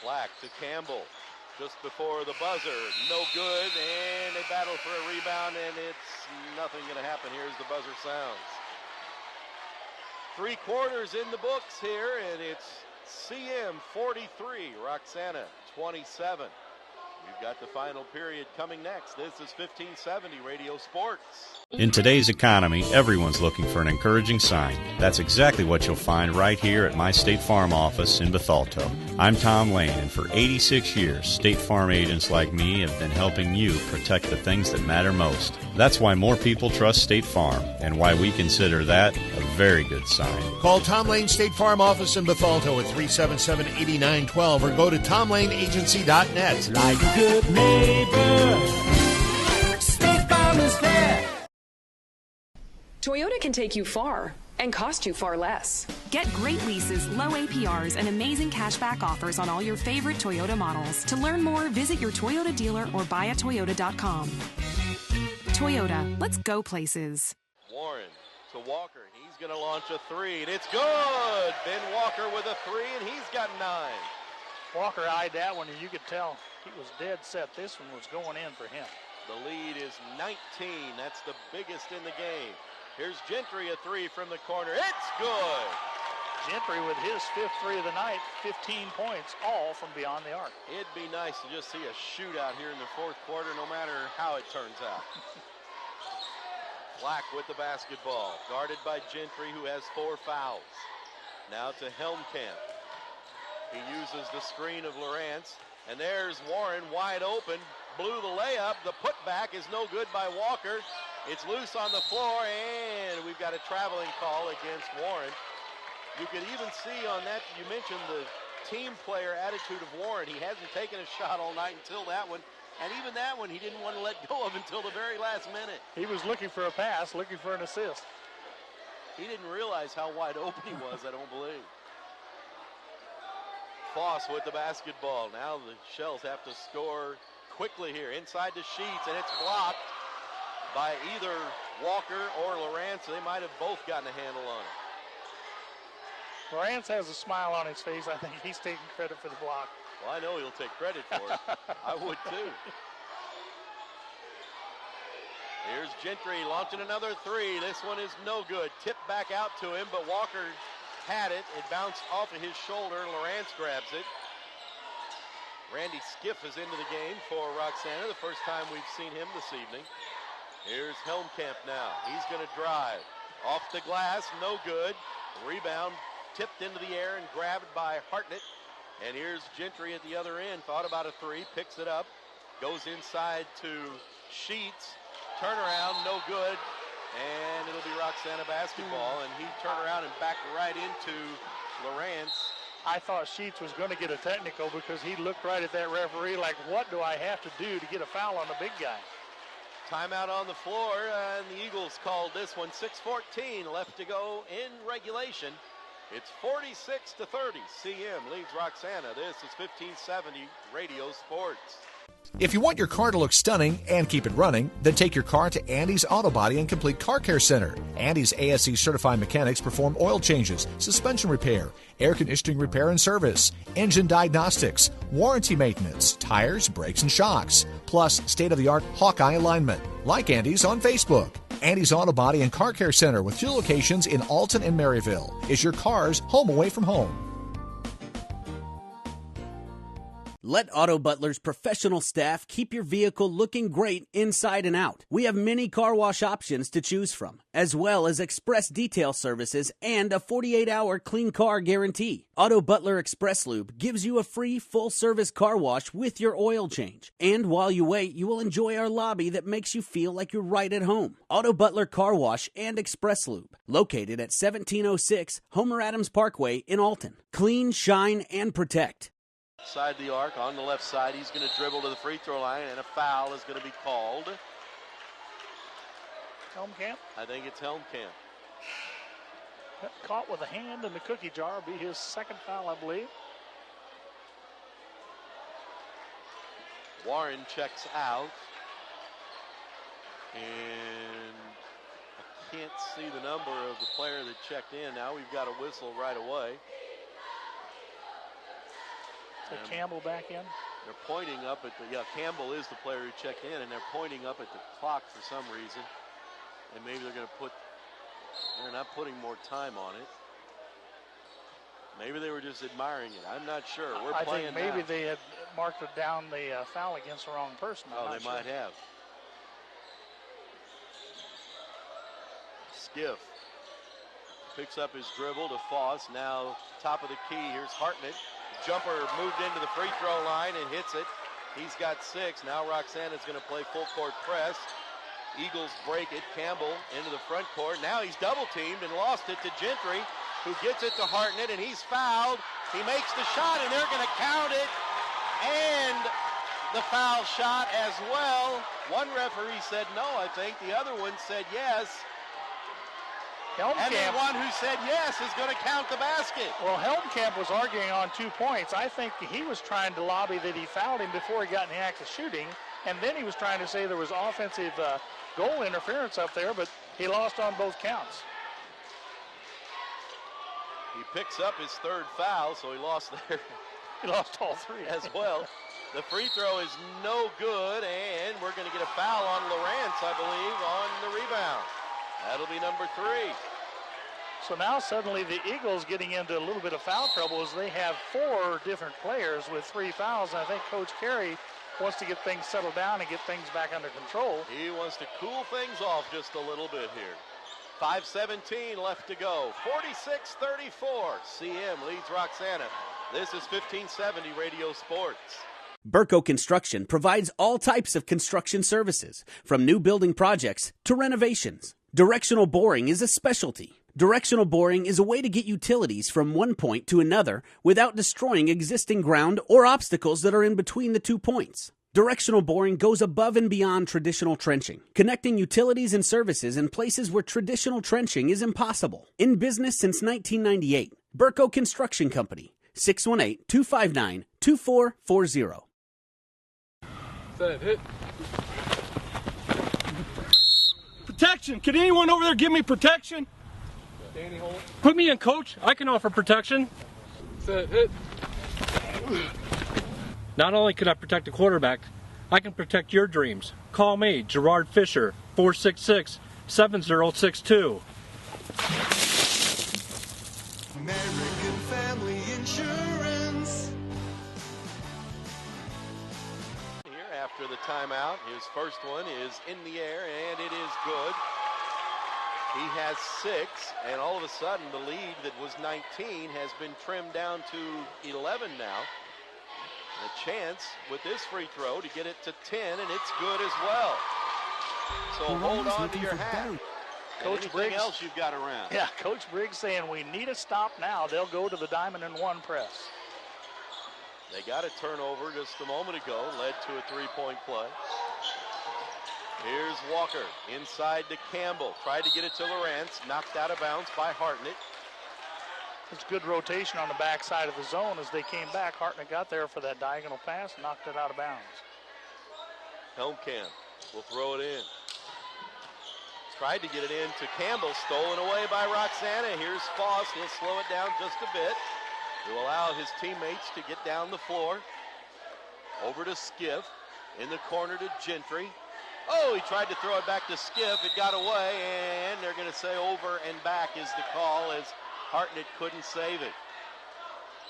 Flack to Campbell just before the buzzer. No good, and they battle for a rebound, and it's nothing going to happen here as the buzzer sounds. 3 quarters in the books here, and it's CM 43, Roxana 27. We've got the final period coming next. This is 1570 Radio Sports. In today's economy, everyone's looking for an encouraging sign. That's exactly what you'll find right here at my State Farm office in Bethalto. I'm Tom Lane, and for 86 years, State Farm agents like me have been helping you protect the things that matter most. That's why more people trust State Farm, and why we consider that a very good sign. Call Tom Lane State Farm office in Bethalto at 377-8912 or go to tomlaneagency.net. Like a good neighbor, State Farm is there. Toyota can take you far and cost you far less. Get great leases, low APRs, and amazing cashback offers on all your favorite Toyota models. To learn more, visit your Toyota dealer or buyatoyota.com. Toyota, let's go places. Warren to Walker. He's going to launch a 3, and it's good. Ben Walker with a 3, and he's got 9. Walker eyed that one, and you could tell he was dead set. This one was going in for him. The lead is 19. That's the biggest in the game. Here's Gentry, a 3 from the corner. It's good. Gentry with his 5th 3 of the night, 15 points, all from beyond the arc. It'd be nice to just see a shootout here in the 4th quarter, no matter how it turns out. Black with the basketball, guarded by Gentry, who has 4 fouls. Now to Helmkamp. He uses the screen of Lawrence, and there's Warren wide open. Blew the layup. The putback is no good by Walker. It's loose on the floor, and we've got a traveling call against Warren. You could even see on that, you mentioned the team player attitude of Warren. He hasn't taken a shot all night until that one, and even that one he didn't want to let go of until the very last minute. He was looking for a pass, looking for an assist. He didn't realize how wide open he was, I don't believe. Foss with the basketball. Now the Shells have to score quickly here. Inside to Sheets, and it's blocked by either Walker or Lawrence. They might have both gotten a handle on it. Lawrence has a smile on his face. I think he's taking credit for the block. Well, I know he'll take credit for it. I would too. Here's Gentry launching another 3. This one is no good. Tipped back out to him, but Walker had it. It bounced off of his shoulder. Lawrence grabs it. Randy Skiff is into the game for Roxana. The first time we've seen him this evening. Here's Helmkamp now. He's going to drive. Off the glass, no good. Rebound tipped into the air and grabbed by Hartnett. And here's Gentry at the other end. Thought about a 3, picks it up. Goes inside to Sheets. Turnaround, no good. And it'll be Roxana basketball. And he turned around and backed right into Lawrence. I thought Sheets was going to get a technical because he looked right at that referee like, what do I have to do to get a foul on the big guy? Timeout on the floor, and the Eagles called this one. 6:14 left to go in regulation. It's 46-30. CM leads Roxana. This is 1570 Radio Sports. If you want your car to look stunning and keep it running, then take your car to Andy's Auto Body and Complete Car Care Center. Andy's ASE certified mechanics perform oil changes, suspension repair, air conditioning repair and service, engine diagnostics, warranty maintenance, tires, brakes, and shocks, plus state-of-the-art Hawkeye alignment. Like Andy's on Facebook. Andy's Auto Body and Car Care Center with 2 locations in Alton and Maryville is your car's home away from home. Let Auto Butler's professional staff keep your vehicle looking great inside and out. We have many car wash options to choose from, as well as express detail services and a 48-hour clean car guarantee. Auto Butler Express Lube gives you a free full-service car wash with your oil change. And while you wait, you will enjoy our lobby that makes you feel like you're right at home. Auto Butler Car Wash and Express Lube, located at 1706 Homer Adams Parkway in Alton. Clean, shine, and protect. Side the arc, on the left side, he's going to dribble to the free throw line, and a foul is going to be called. Helmkamp? I think it's Helmkamp. Got caught with a hand in the cookie jar. Be his second foul, I believe. Warren checks out. And I can't see the number of the player that checked in. Now we've got a whistle right away. So Campbell back in? They're pointing up at the, Campbell is the player who checked in, and they're pointing up at the clock for some reason. And maybe they're going to they're not putting more time on it. Maybe they were just admiring it. I'm not sure. We're playing think maybe now. they had marked it down the foul against the wrong person. They might have. Skiff picks up his dribble to Foss. Now top of the key. Here's Hartnett. Jumper moved into the free throw line and hits it. He's got 6. Now Roxana's going to play full court press. Eagles break it. Campbell into the front court. Now he's double teamed and lost it to Gentry, who gets it to Hartnett, and he's fouled. He makes the shot, and they're going to count it. And the foul shot as well. One referee said no, I think. The other one said yes. And the one who said yes is going to count the basket. Well, Helmkamp was arguing on 2 points. I think he was trying to lobby that he fouled him before he got in the act of shooting, and then he was trying to say there was offensive goal interference up there, but he lost on both counts. He picks up his 3rd foul, so he lost there. He lost all 3 as well. The free throw is no good, and we're going to get a foul on Lawrence, I believe, on the rebound. That'll be number 3. So now suddenly the Eagles getting into a little bit of foul trouble as they have 4 different players with 3 fouls. And I think Coach Carey wants to get things settled down and get things back under control. He wants to cool things off just a little bit here. 5:17 left to go. 46-34. CM leads Roxana. This is 1570 Radio Sports. Burco Construction provides all types of construction services, from new building projects to renovations. Directional boring is a specialty. Directional boring is a way to get utilities from one point to another without destroying existing ground or obstacles that are in between the 2 points. Directional boring goes above and beyond traditional trenching, connecting utilities and services in places where traditional trenching is impossible. In business since 1998, Burco Construction Company, 618-259-2440. Set, hit. Protection! Can anyone over there give me protection? Danny, hold it. Put me in, coach. I can offer protection. Set, hit. Not only can I protect the quarterback, I can protect your dreams. Call me, Gerard Fisher, 466-7062. American Family Insurance. Here after the timeout, his first one is in the air, and it is good. He has 6, and all of a sudden the lead that was 19 has been trimmed down to 11 now. A chance with this free throw to get it to 10, and it's good as well. So hold on to your hat. Coach Briggs, else you've got around? Yeah, Coach Briggs saying we need a stop now. They'll go to the diamond and 1 press. They got a turnover just a moment ago, led to a 3-point play. Here's Walker inside to Campbell. Tried to get it to Lawrence, knocked out of bounds by Hartnett. It's good rotation on the backside of the zone as they came back. Hartnett got there for that diagonal pass, knocked it out of bounds. Helmkamp will throw it in. Tried to get it in to Campbell, stolen away by Roxana. Here's Foss, he'll slow it down just a bit to allow his teammates to get down the floor. Over to Skiff, in the corner to Gentry. Oh, he tried to throw it back to Skiff, it got away, and they're gonna say over and back is the call as Hartnett couldn't save it.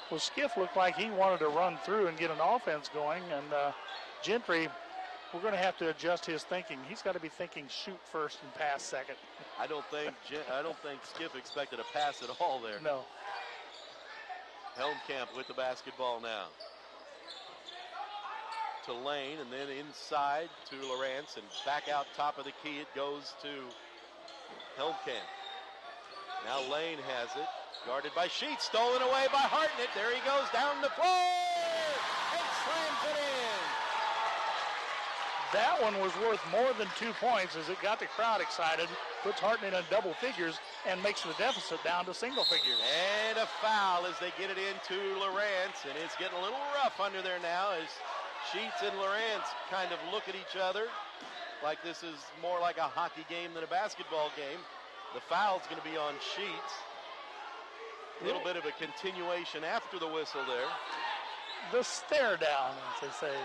Well, Skiff looked like he wanted to run through and get an offense going, and Gentry, we're going to have to adjust his thinking. He's got to be thinking shoot first and pass second. I don't think Skiff expected a pass at all there. No. Helmkamp with the basketball now. To Lane, and then inside to Lawrence, and back out top of the key it goes to Helmkamp. Now Lane has it, guarded by Sheets, stolen away by Hartnett. There he goes down the floor and slams it in. That one was worth more than 2 points as it got the crowd excited, puts Hartnett in double figures, and makes the deficit down to single figures. And a foul as they get it into Lawrence, and it's getting a little rough under there now as Sheets and Lawrence kind of look at each other like this is more like a hockey game than a basketball game. The foul's going to be on Sheets. A little bit of a continuation after the whistle there. The stare down, as they say.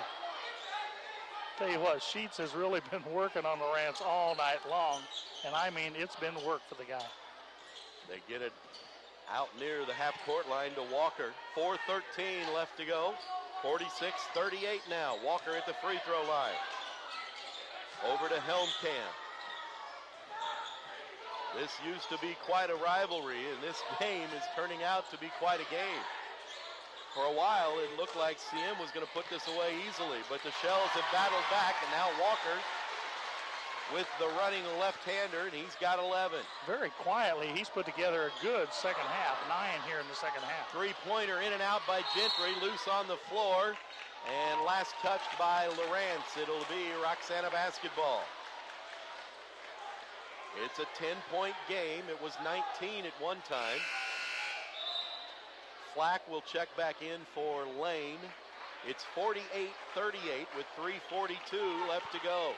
Tell you what, Sheets has really been working on Lawrence all night long, and I mean, it's been work for the guy. They get it out near the half-court line to Walker. 4:13 left to go. 46-38 now. Walker at the free throw line. Over to Helmkamp. This used to be quite a rivalry, and this game is turning out to be quite a game. For a while, it looked like CM was going to put this away easily, but the Shells have battled back, and now Walker with the running left-hander, and he's got 11. Very quietly, he's put together a good second half. 9 here in the second half. Three-pointer in and out by Gentry, loose on the floor, and last touched by Lawrence. It'll be Roxana basketball. It's a 10-point game. It was 19 at one time. Flack will check back in for Lane. It's 48-38 with 3:42 left to go.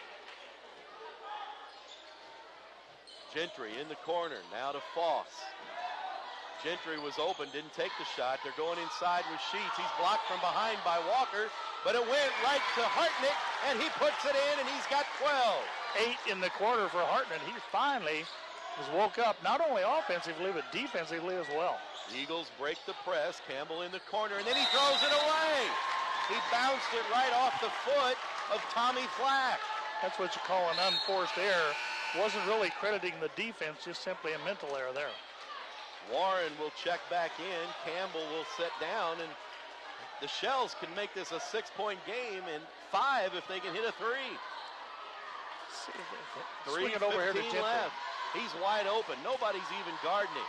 Gentry in the corner, now to Foss. Gentry was open, didn't take the shot. They're going inside with Sheets. He's blocked from behind by Walker, but it went right to Hartnett, and he puts it in, and he's got 12. 8 in the quarter for Hartnett. He finally was woke up, not only offensively, but defensively as well. Eagles break the press. Campbell in the corner, and then he throws it away. He bounced it right off the foot of Tommy Flack. That's what you call an unforced error. Wasn't really crediting the defense, just simply a mental error there. Warren will check back in. Campbell will sit down, and the Shells can make this a 6-point game and 5 if they can hit a 3. Swing it over here to Gentry. Left. He's wide open. Nobody's even guarding him.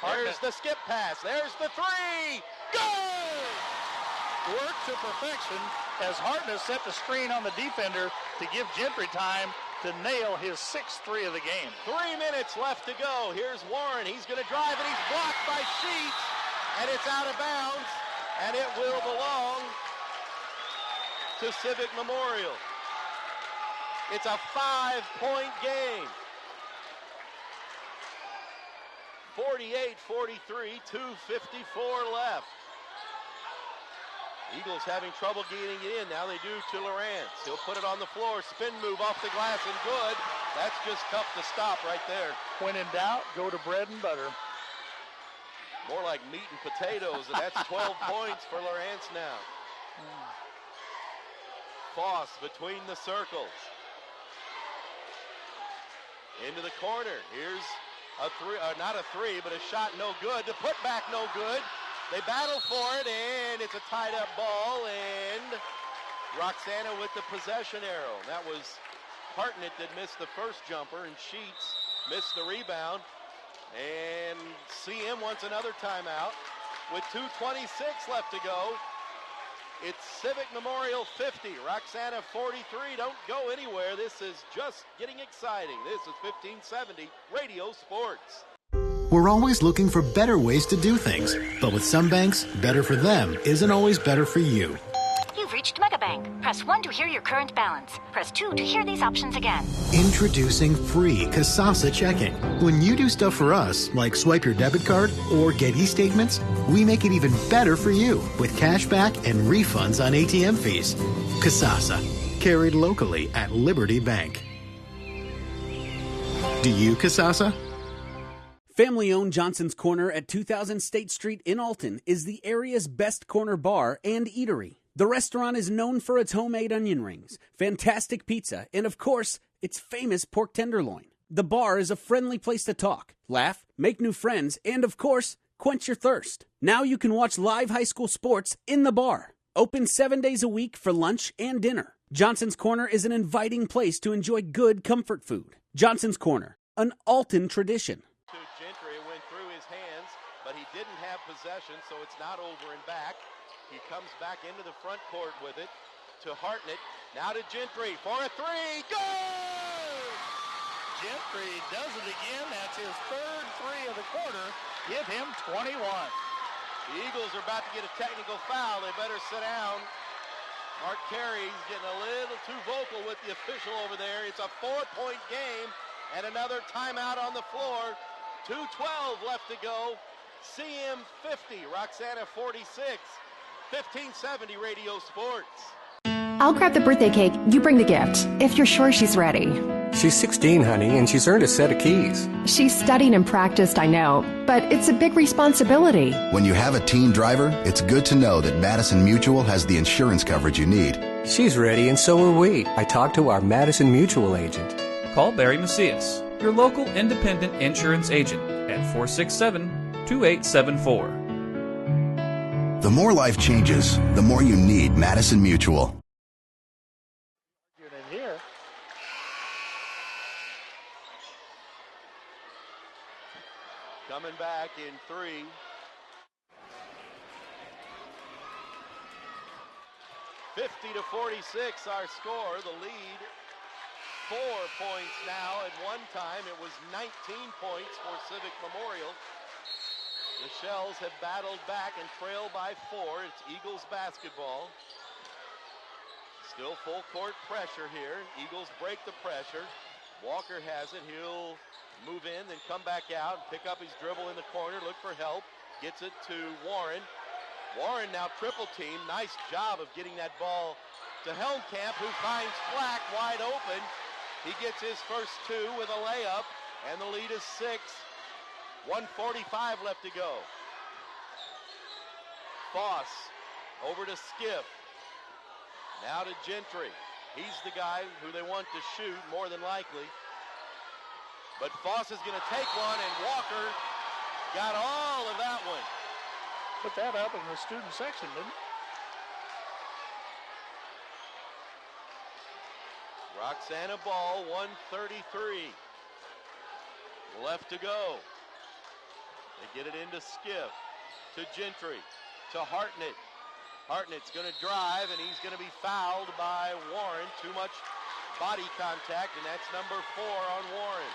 Hartnett. There's the skip pass. There's the 3. Good! Work to perfection as Hartnett set the screen on the defender to give Gentry time to nail his 6th 3 of the game. 3 minutes left to go. Here's Warren. He's going to drive, and he's blocked by Sheets, and it's out of bounds, and it will belong to Civic Memorial. It's a 5-point game. 48-43, 2:54 left. Eagles having trouble getting it in. Now they do to Lawrence. He'll put it on the floor. Spin move off the glass and good. That's just tough to stop right there. When in doubt, go to bread and butter. More like meat and potatoes, and that's 12 points for Lawrence now. Foss between the circles. Into the corner. Here's a 3, not a 3, but a shot no good. The putback no good. They battle for it, and it's a tied-up ball, and Roxana with the possession arrow. That was Hartnett that missed the first jumper, and Sheets missed the rebound. And CM wants another timeout with 2:26 left to go. It's Civic Memorial 50, Roxana 43. Don't go anywhere. This is just getting exciting. This is 1570 Radio Sports. We're always looking for better ways to do things. But with some banks, better for them isn't always better for you. You've reached Megabank. Press 1 to hear your current balance. Press 2 to hear these options again. Introducing free Kasasa checking. When you do stuff for us, like swipe your debit card or get e-statements, we make it even better for you with cash back and refunds on ATM fees. Kasasa, carried locally at Liberty Bank. Do you Kasasa? Family-owned Johnson's Corner at 2000 State Street in Alton is the area's best corner bar and eatery. The restaurant is known for its homemade onion rings, fantastic pizza, and of course, its famous pork tenderloin. The bar is a friendly place to talk, laugh, make new friends, and of course, quench your thirst. Now you can watch live high school sports in the bar. Open 7 days a week for lunch and dinner. Johnson's Corner is an inviting place to enjoy good comfort food. Johnson's Corner, an Alton tradition. To Gentry, went through his hands, but he didn't have possession, so it's not over and back. He comes back into the front court with it to Hartnett. Now to Gentry for a three. Good! Gentry does it again. That's his third three of the quarter. Give him 21. The Eagles are about to get a technical foul. They better sit down. Mark Carey's getting a little too vocal with the official over there. It's a 4-point game and another timeout on the floor. 2:12 left to go. CM 50, Roxana 46. 1570 Radio Sports. I'll grab the birthday cake. You bring the gift, if you're sure she's ready. She's 16, honey, and she's earned a set of keys. She's studied and practiced, I know, but it's a big responsibility. When you have a teen driver, it's good to know that Madison Mutual has the insurance coverage you need. She's ready, and so are we. I talked to our Madison Mutual agent. Call Barry Macias, your local independent insurance agent, at 467-2874. The more life changes, the more you need Madison Mutual. Here. Coming back in three. (50-46) our score. The lead 4 points now. At one time it was 19 points for Civic Memorial. The Shells have battled back and trail by 4. It's Eagles basketball. Still full court pressure here. Eagles break the pressure. Walker has it. He'll move in, then come back out, pick up his dribble in the corner, look for help. Gets it to Warren. Warren now triple team. Nice job of getting that ball to Helmkamp, who finds Flack wide open. He gets his first two with a layup, and the lead is 6. 1:45 left to go. Foss over to Skiff. Now to Gentry. He's the guy who they want to shoot, more than likely. But Foss is going to take one, and Walker got all of that one. Put that up in the student section, didn't he? Roxana ball, 1:33 left to go. They get it into Skiff, to Gentry, to Hartnett. Hartnett's going to drive, and he's going to be fouled by Warren. Too much body contact, and that's number 4 on Warren.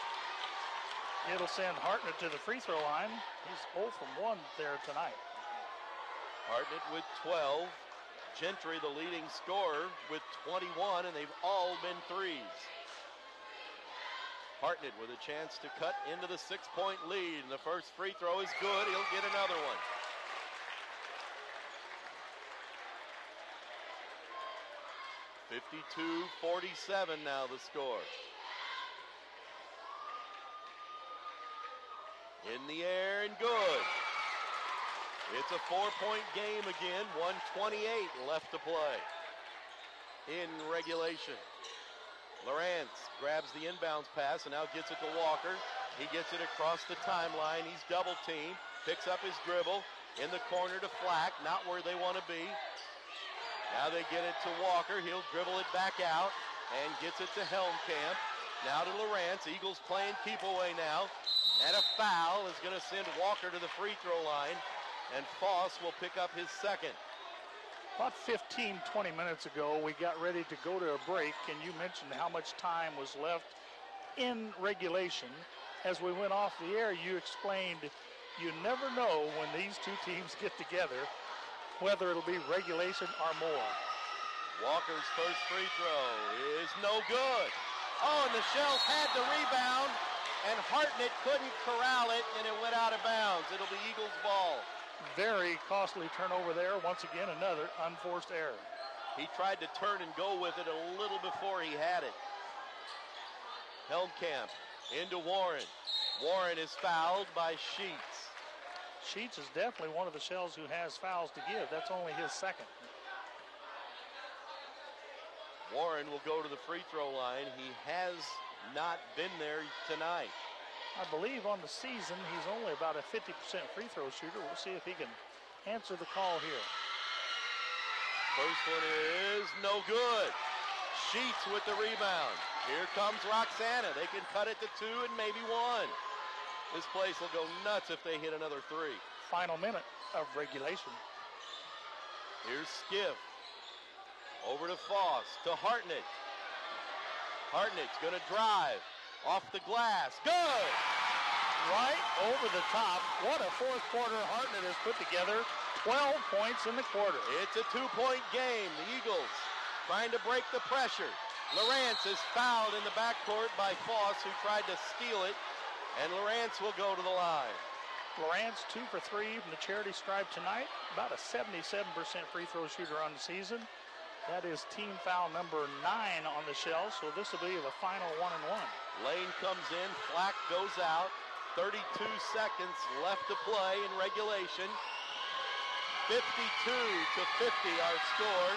It'll send Hartnett to the free throw line. He's 0 from 1 there tonight. Hartnett with 12. Gentry, the leading scorer, with 21, and they've all been threes. Hartnett with a chance to cut into the 6-point lead, and the first free throw is good. He'll get another one. (52-47) now the score. In the air and good. It's a 4-point game again. 1:28 left to play in regulation. Lawrence grabs the inbounds pass and now gets it to Walker. He gets it across the timeline. He's double teamed, picks up his dribble in the corner to Flack, not where they want to be. Now they get it to Walker. He'll dribble it back out and gets it to Helmkamp. Now to Lawrence. Eagles playing keep away now. And a foul is going to send Walker to the free throw line. And Foss will pick up his second. About 15, 20 minutes ago, we got ready to go to a break, and you mentioned how much time was left in regulation. As we went off the air, you explained you never know when these two teams get together, whether it'll be regulation or more. Walker's first free throw is no good. Oh, and the Shells had the rebound, and Hartnett couldn't corral it, and it went out of bounds. It'll be Eagles ball. Very costly turnover there. Once again, another unforced error. He tried to turn and go with it a little before he had it. Helmkamp into Warren. Warren is fouled by Sheets. Sheets is definitely one of the Shells who has fouls to give. That's only his second. Warren will go to the free throw line. He has not been there tonight. I believe on the season he's only about a 50% free throw shooter. We'll see if he can answer the call here. First one is no good. Sheets with the rebound. Here comes Roxana. They can cut it to 2 and maybe 1. This place will go nuts if they hit another 3. Final minute of regulation. Here's Skiff. Over to Foss, to Hartnett. Hartnett's going to drive. Off the glass. Good! Right over the top. What a fourth quarter Hartnett has put together. 12 points in the quarter. It's a 2-point game. The Eagles trying to break the pressure. Lawrence is fouled in the backcourt by Foss, who tried to steal it. And Lawrence will go to the line. Lawrence 2 for 3 from the charity stripe tonight. About a 77% free throw shooter on the season. That is team foul number 9 on the Shells, so this will be the final 1-1. Lane comes in, Flack goes out. 32 seconds left to play in regulation. 52-50 our score,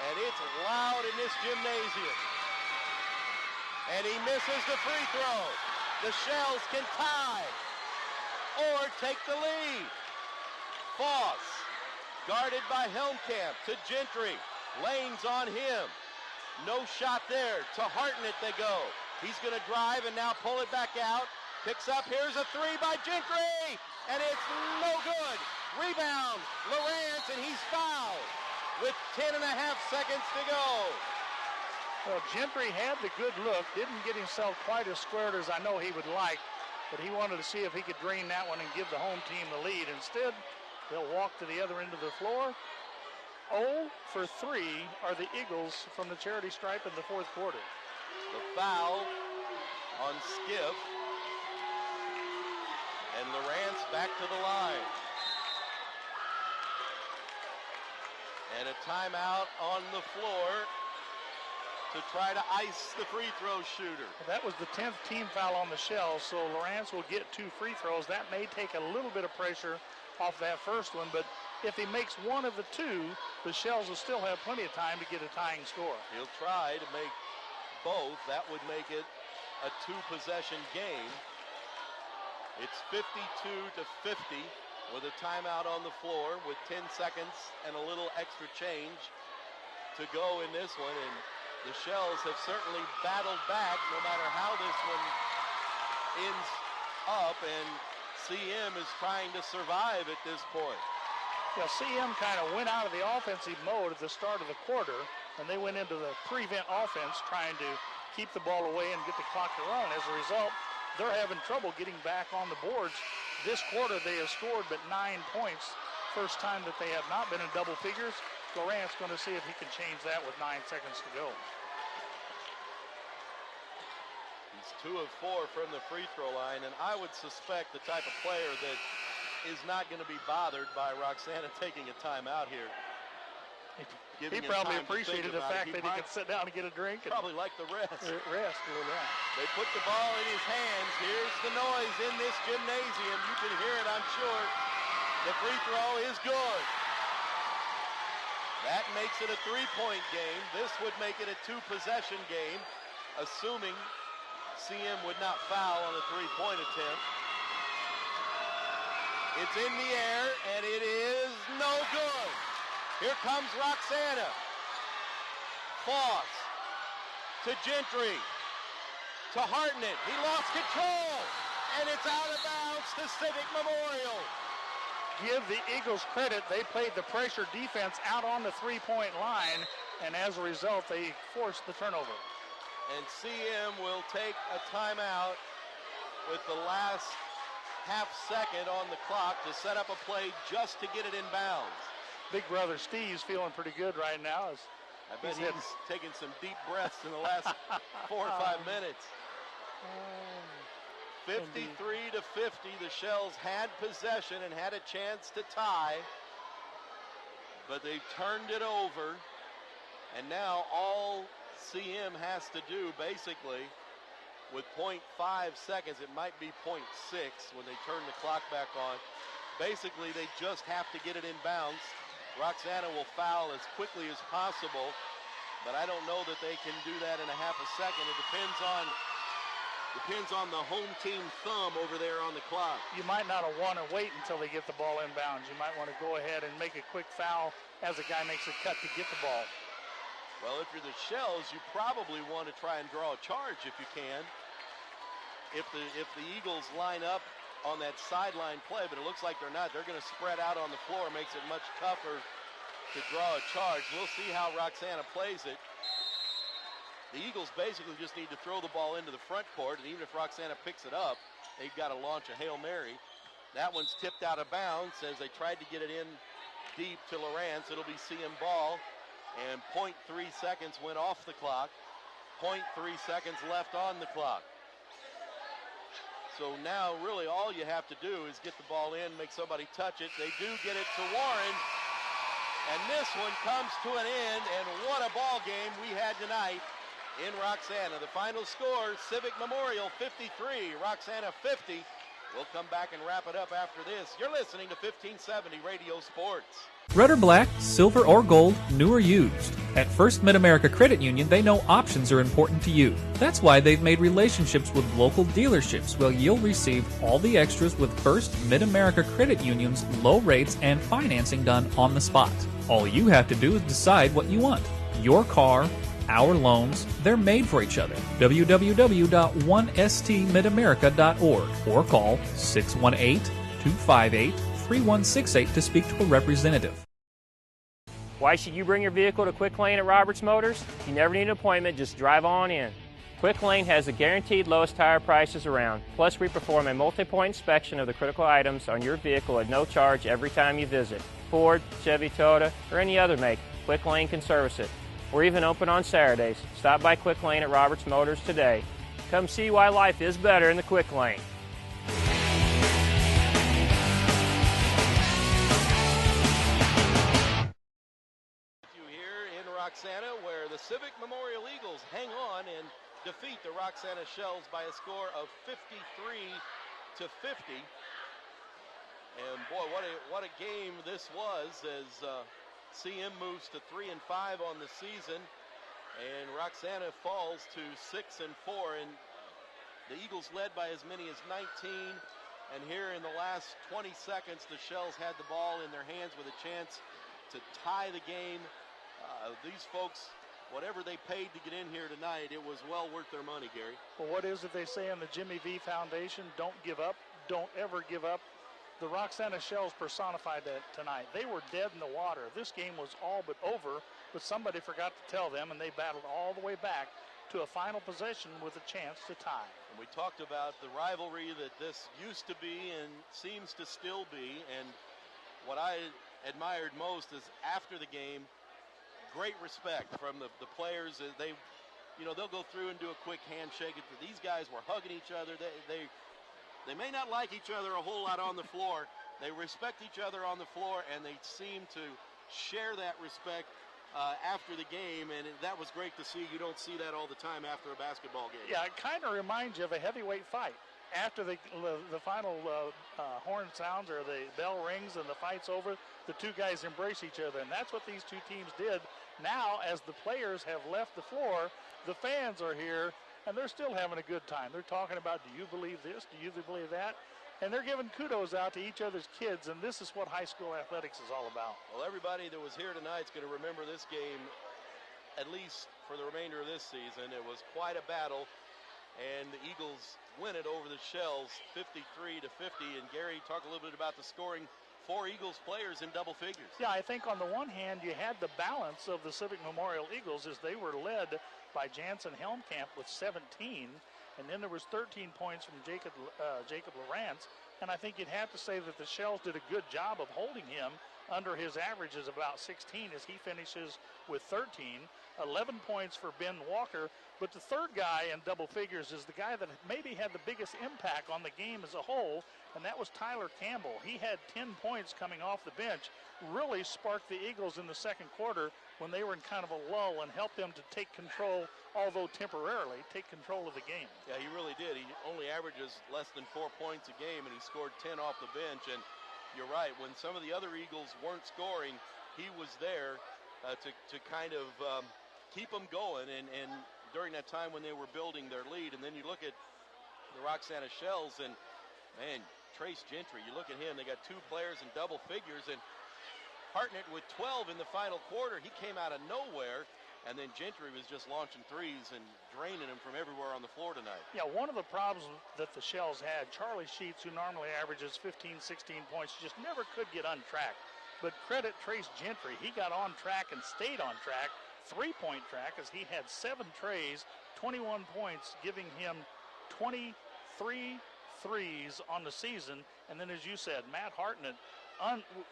and it's loud in this gymnasium. And he misses the free throw. The Shells can tie or take the lead. Foss, guarded by Helmkamp, to Gentry. Lane's on him. No shot there. To Hartnett they go. He's going to drive and now pull it back out. Picks up. Here's a 3 by Gentry. And it's no good. Rebound. Lawrence, and he's fouled with 10 and a half seconds to go. Well, Gentry had the good look. Didn't get himself quite as squared as I know he would like. But he wanted to see if he could drain that one and give the home team the lead. Instead, they'll walk to the other end of the floor. 0 for 3 are the Eagles from the charity stripe in the fourth quarter. The foul on Skiff. And Lawrence back to the line. And a timeout on the floor to try to ice the free throw shooter. That was the 10th team foul on the Shells, so Lawrence will get 2 free throws. That may take a little bit of pressure off that first one, but if he makes one of the 2, the Shells will still have plenty of time to get a tying score. He'll try to make both. That would make it a 2-possession game. It's 52-50 with a timeout on the floor with 10 seconds and a little extra change to go in this one. And the Shells have certainly battled back no matter how this one ends up. And CM is trying to survive at this point. Yeah, CM kind of went out of the offensive mode at the start of the quarter, and they went into the prevent offense trying to keep the ball away and get the clock to run. As a result, they're having trouble getting back on the boards. This quarter, they have scored but 9 points. First time that they have not been in double figures. Lawrence going to see if he can change that with 9 seconds to go. He's 2 of 4 from the free throw line, and I would suspect the type of player that is not going to be bothered by Roxana taking a timeout here. He probably appreciated the fact that he could sit down and get a drink. And probably like the rest. Rest a little bit. They put the ball in his hands. Here's the noise in this gymnasium. You can hear it, I'm sure. The free throw is good. That makes it a 3-point game. This would make it a 2-possession game, assuming CM would not foul on a 3-point attempt. It's in the air, and it is no good. Here comes Roxana. Foss to Gentry. To Hartnett. He lost control, and it's out of bounds to Civic Memorial. Give the Eagles credit. They played the pressure defense out on the 3-point line, and as a result, they forced the turnover. And CM will take a timeout with the last half second on the clock to set up a play just to get it in bounds. Big brother Steve's feeling pretty good right now. I bet he's taking some deep breaths in the last 4 or 5 minutes. 53-50, the Shells had possession and had a chance to tie, but they turned it over, and now all CM has to do basically with 0.5 seconds. It might be 0.6 when they turn the clock back on. Basically, they just have to get it in bounds. Roxana will foul as quickly as possible, but I don't know that they can do that in a half a second. It depends on the home team thumb over there on the clock. You might not want to wait until they get the ball in bounds. You might want to go ahead and make a quick foul as a guy makes a cut to get the ball. Well, if you're the Shells, you probably want to try and draw a charge if you can. If the Eagles line up on that sideline play, but it looks like they're not. They're going to spread out on the floor, makes it much tougher to draw a charge. We'll see how Roxana plays it. The Eagles basically just need to throw the ball into the front court, and even if Roxana picks it up, they've got to launch a Hail Mary. That one's tipped out of bounds as they tried to get it in deep to Lawrence. It'll be CM ball, and 0.3 seconds went off the clock. 0.3 seconds left on the clock. So now really all you have to do is get the ball in, make somebody touch it. They do get it to Warren. And this one comes to an end, and what a ball game we had tonight in Roxana. The final score, Civic Memorial 53, Roxana 50. We'll come back and wrap it up after this. You're listening to 1570 Radio Sports. Red or black, silver or gold, new or used. At First Mid-America Credit Union, they know options are important to you. That's why they've made relationships with local dealerships where you'll receive all the extras with First Mid-America Credit Union's low rates and financing done on the spot. All you have to do is decide what you want. Your car, our loans, they're made for each other. www.1stmidamerica.org or call 618-258-3168 to speak to a representative. Why should you bring your vehicle to Quick Lane at Roberts Motors? You never need an appointment, just drive on in. Quick Lane has the guaranteed lowest tire prices around. Plus, we perform a multi-point inspection of the critical items on your vehicle at no charge every time you visit. Ford, Chevy, Toyota, or any other make, Quick Lane can service it. We're even open on Saturdays. Stop by Quick Lane at Roberts Motors today. Come see why life is better in the Quick Lane. Roxana, where the Civic Memorial Eagles hang on and defeat the Roxana Shells by a score of 53-50. And boy, what a game this was as CM moves to 3-5 on the season, and Roxana falls to 6-4. And the Eagles led by as many as 19. And here in the last 20 seconds, the Shells had the ball in their hands with a chance to tie the game. These folks, whatever they paid to get in here tonight, it was well worth their money, Gary. Well, what is it they say in the Jimmy V Foundation? Don't give up. Don't ever give up. The Roxana Shells personified that tonight. They were dead in the water. This game was all but over, but somebody forgot to tell them, and they battled all the way back to a final possession with a chance to tie. And we talked about the rivalry that this used to be and seems to still be, and what I admired most is after the game, great respect from the players. They'll go through and do a quick handshake. These guys were hugging each other. They may not like each other a whole lot on the floor. They respect each other on the floor, and they seem to share that respect after the game, and that was great to see. You don't see that all the time after a basketball game. Yeah, it kind of reminds you of a heavyweight fight. After the final horn sounds or the bell rings and the fight's over, the two guys embrace each other, and that's what these two teams did. Now, as the players have left the floor, the fans are here, and they're still having a good time. They're talking about, do you believe this? Do you believe that? And they're giving kudos out to each other's kids, and this is what high school athletics is all about. Well, everybody that was here tonight is going to remember this game at least for the remainder of this season. It was quite a battle, and the Eagles win it over the Shells 53-50. And Gary, talk a little bit about the scoring. 4 Eagles players in double figures. Yeah, I think on the one hand, you had the balance of the Civic Memorial Eagles as they were led by Jansen Helmkamp with 17, and then there was 13 points from Jacob Lawrence. And I think you'd have to say that the Shells did a good job of holding him under his average is about 16 as he finishes with 13. 11 points for Ben Walker, But the third guy in double figures is the guy that maybe had the biggest impact on the game as a whole, and that was Tyler Campbell. He had 10 points coming off the bench, really sparked the Eagles in the second quarter when they were in kind of a lull and helped them to take control, although temporarily, take control of the game. Yeah, he really did. He only averages less than 4 points a game, and he scored 10 off the bench. And you're right, when some of the other Eagles weren't scoring, he was there to kind of keep them going. And during that time when they were building their lead, and then you look at the Roxana Shells, and man, Trace Gentry, you look at him, they got 2 players in double figures, and Hartnett with 12 in the final quarter. He came out of nowhere, and then Gentry was just launching threes and draining them from everywhere on the floor tonight. Yeah, one of the problems that the Shells had, Charlie Sheets, who normally averages 15, 16 points, just never could get on track. But credit Trace Gentry, he got on track and stayed on track, 3-point track, as he had 7 trays, 21 points, giving him 23 threes on the season. And then, as you said, Matt Hartnett,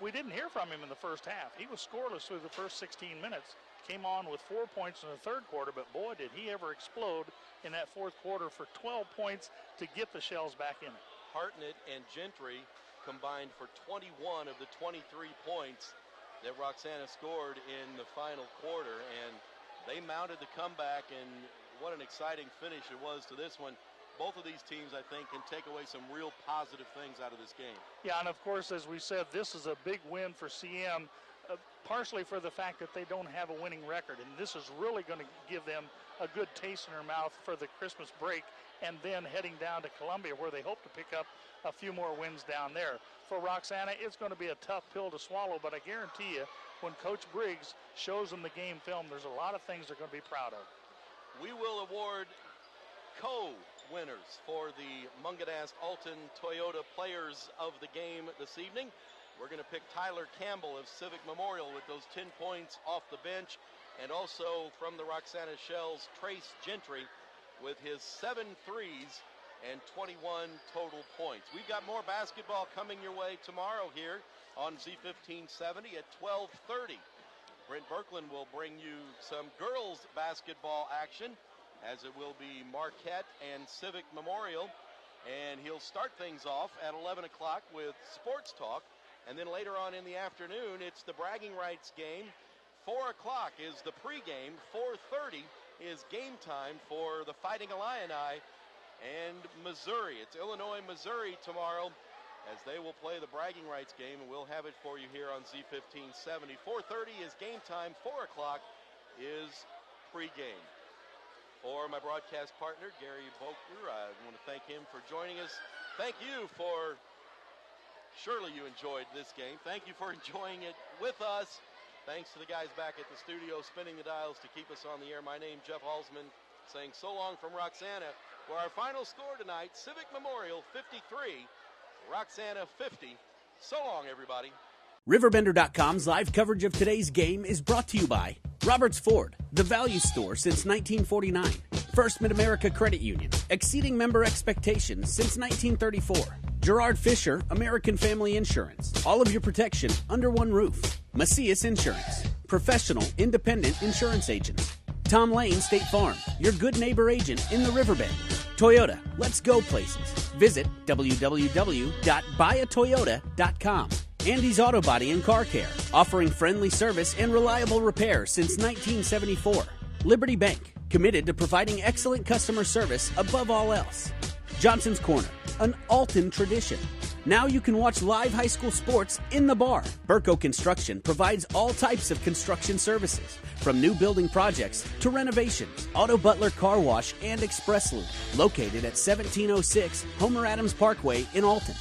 we didn't hear from him in the first half. He was scoreless through the first 16 minutes, came on with 4 points in the third quarter, but boy, did he ever explode in that fourth quarter for 12 points to get the Shells back in it. Hartnett and Gentry combined for 21 of the 23 points that Roxana scored in the final quarter, and they mounted the comeback, and what an exciting finish it was to this one. Both of these teams, I think, can take away some real positive things out of this game. Yeah, and of course, as we said, this is a big win for CM, partially for the fact that they don't have a winning record, and this is really going to give them a good taste in their mouth for the Christmas break, and then heading down to Columbia, where they hope to pick up a few more wins down there. For Roxana, it's going to be a tough pill to swallow, but I guarantee you, when Coach Briggs shows them the game film, there's a lot of things they're going to be proud of. We will award co-winners for the Munganast Alton Toyota Players of the Game this evening. We're going to pick Tyler Campbell of Civic Memorial with those 10 points off the bench, and also from the Roxana Shells, Trace Gentry with his 7 threes and 21 total points. We've got more basketball coming your way tomorrow here on Z1570 at 12:30. Brent Berkland will bring you some girls basketball action, as it will be Marquette and Civic Memorial. And he'll start things off at 11 o'clock with Sports Talk. And then later on in the afternoon, it's the bragging rights game. 4 o'clock is the pregame. 4:30 is game time for the Fighting Illini and Missouri. It's Illinois-Missouri tomorrow, as they will play the bragging rights game, and we'll have it for you here on Z1570. 4:30 is game time. 4 o'clock is pregame. For my broadcast partner, Gary Volker, I want to thank him for joining us. Thank you for, surely you enjoyed this game. Thank you for enjoying it with us. Thanks to the guys back at the studio spinning the dials to keep us on the air. My name's Jeff Halsman, saying so long from Roxana. For our final score tonight, Civic Memorial 53, Roxana 50. So long, everybody. RiverBender.com's live coverage of today's game is brought to you by Roberts Ford, the value store since 1949. First Mid-America Credit Union, exceeding member expectations since 1934. Gerard Fisher, American Family Insurance, all of your protection under one roof. Macias Insurance, professional, independent insurance agents. Tom Lane State Farm, your good neighbor agent in the Riverbend. Toyota, let's go places. Visit www.buyatoyota.com. Andy's Auto Body and Car Care, offering friendly service and reliable repair since 1974. Liberty Bank, committed to providing excellent customer service above all else. Johnson's Corner, an Alton tradition. Now you can watch live high school sports in the bar. Burco Construction provides all types of construction services, from new building projects to renovations. Auto Butler Car Wash and Express Loop, located at 1706 Homer Adams Parkway in Alton.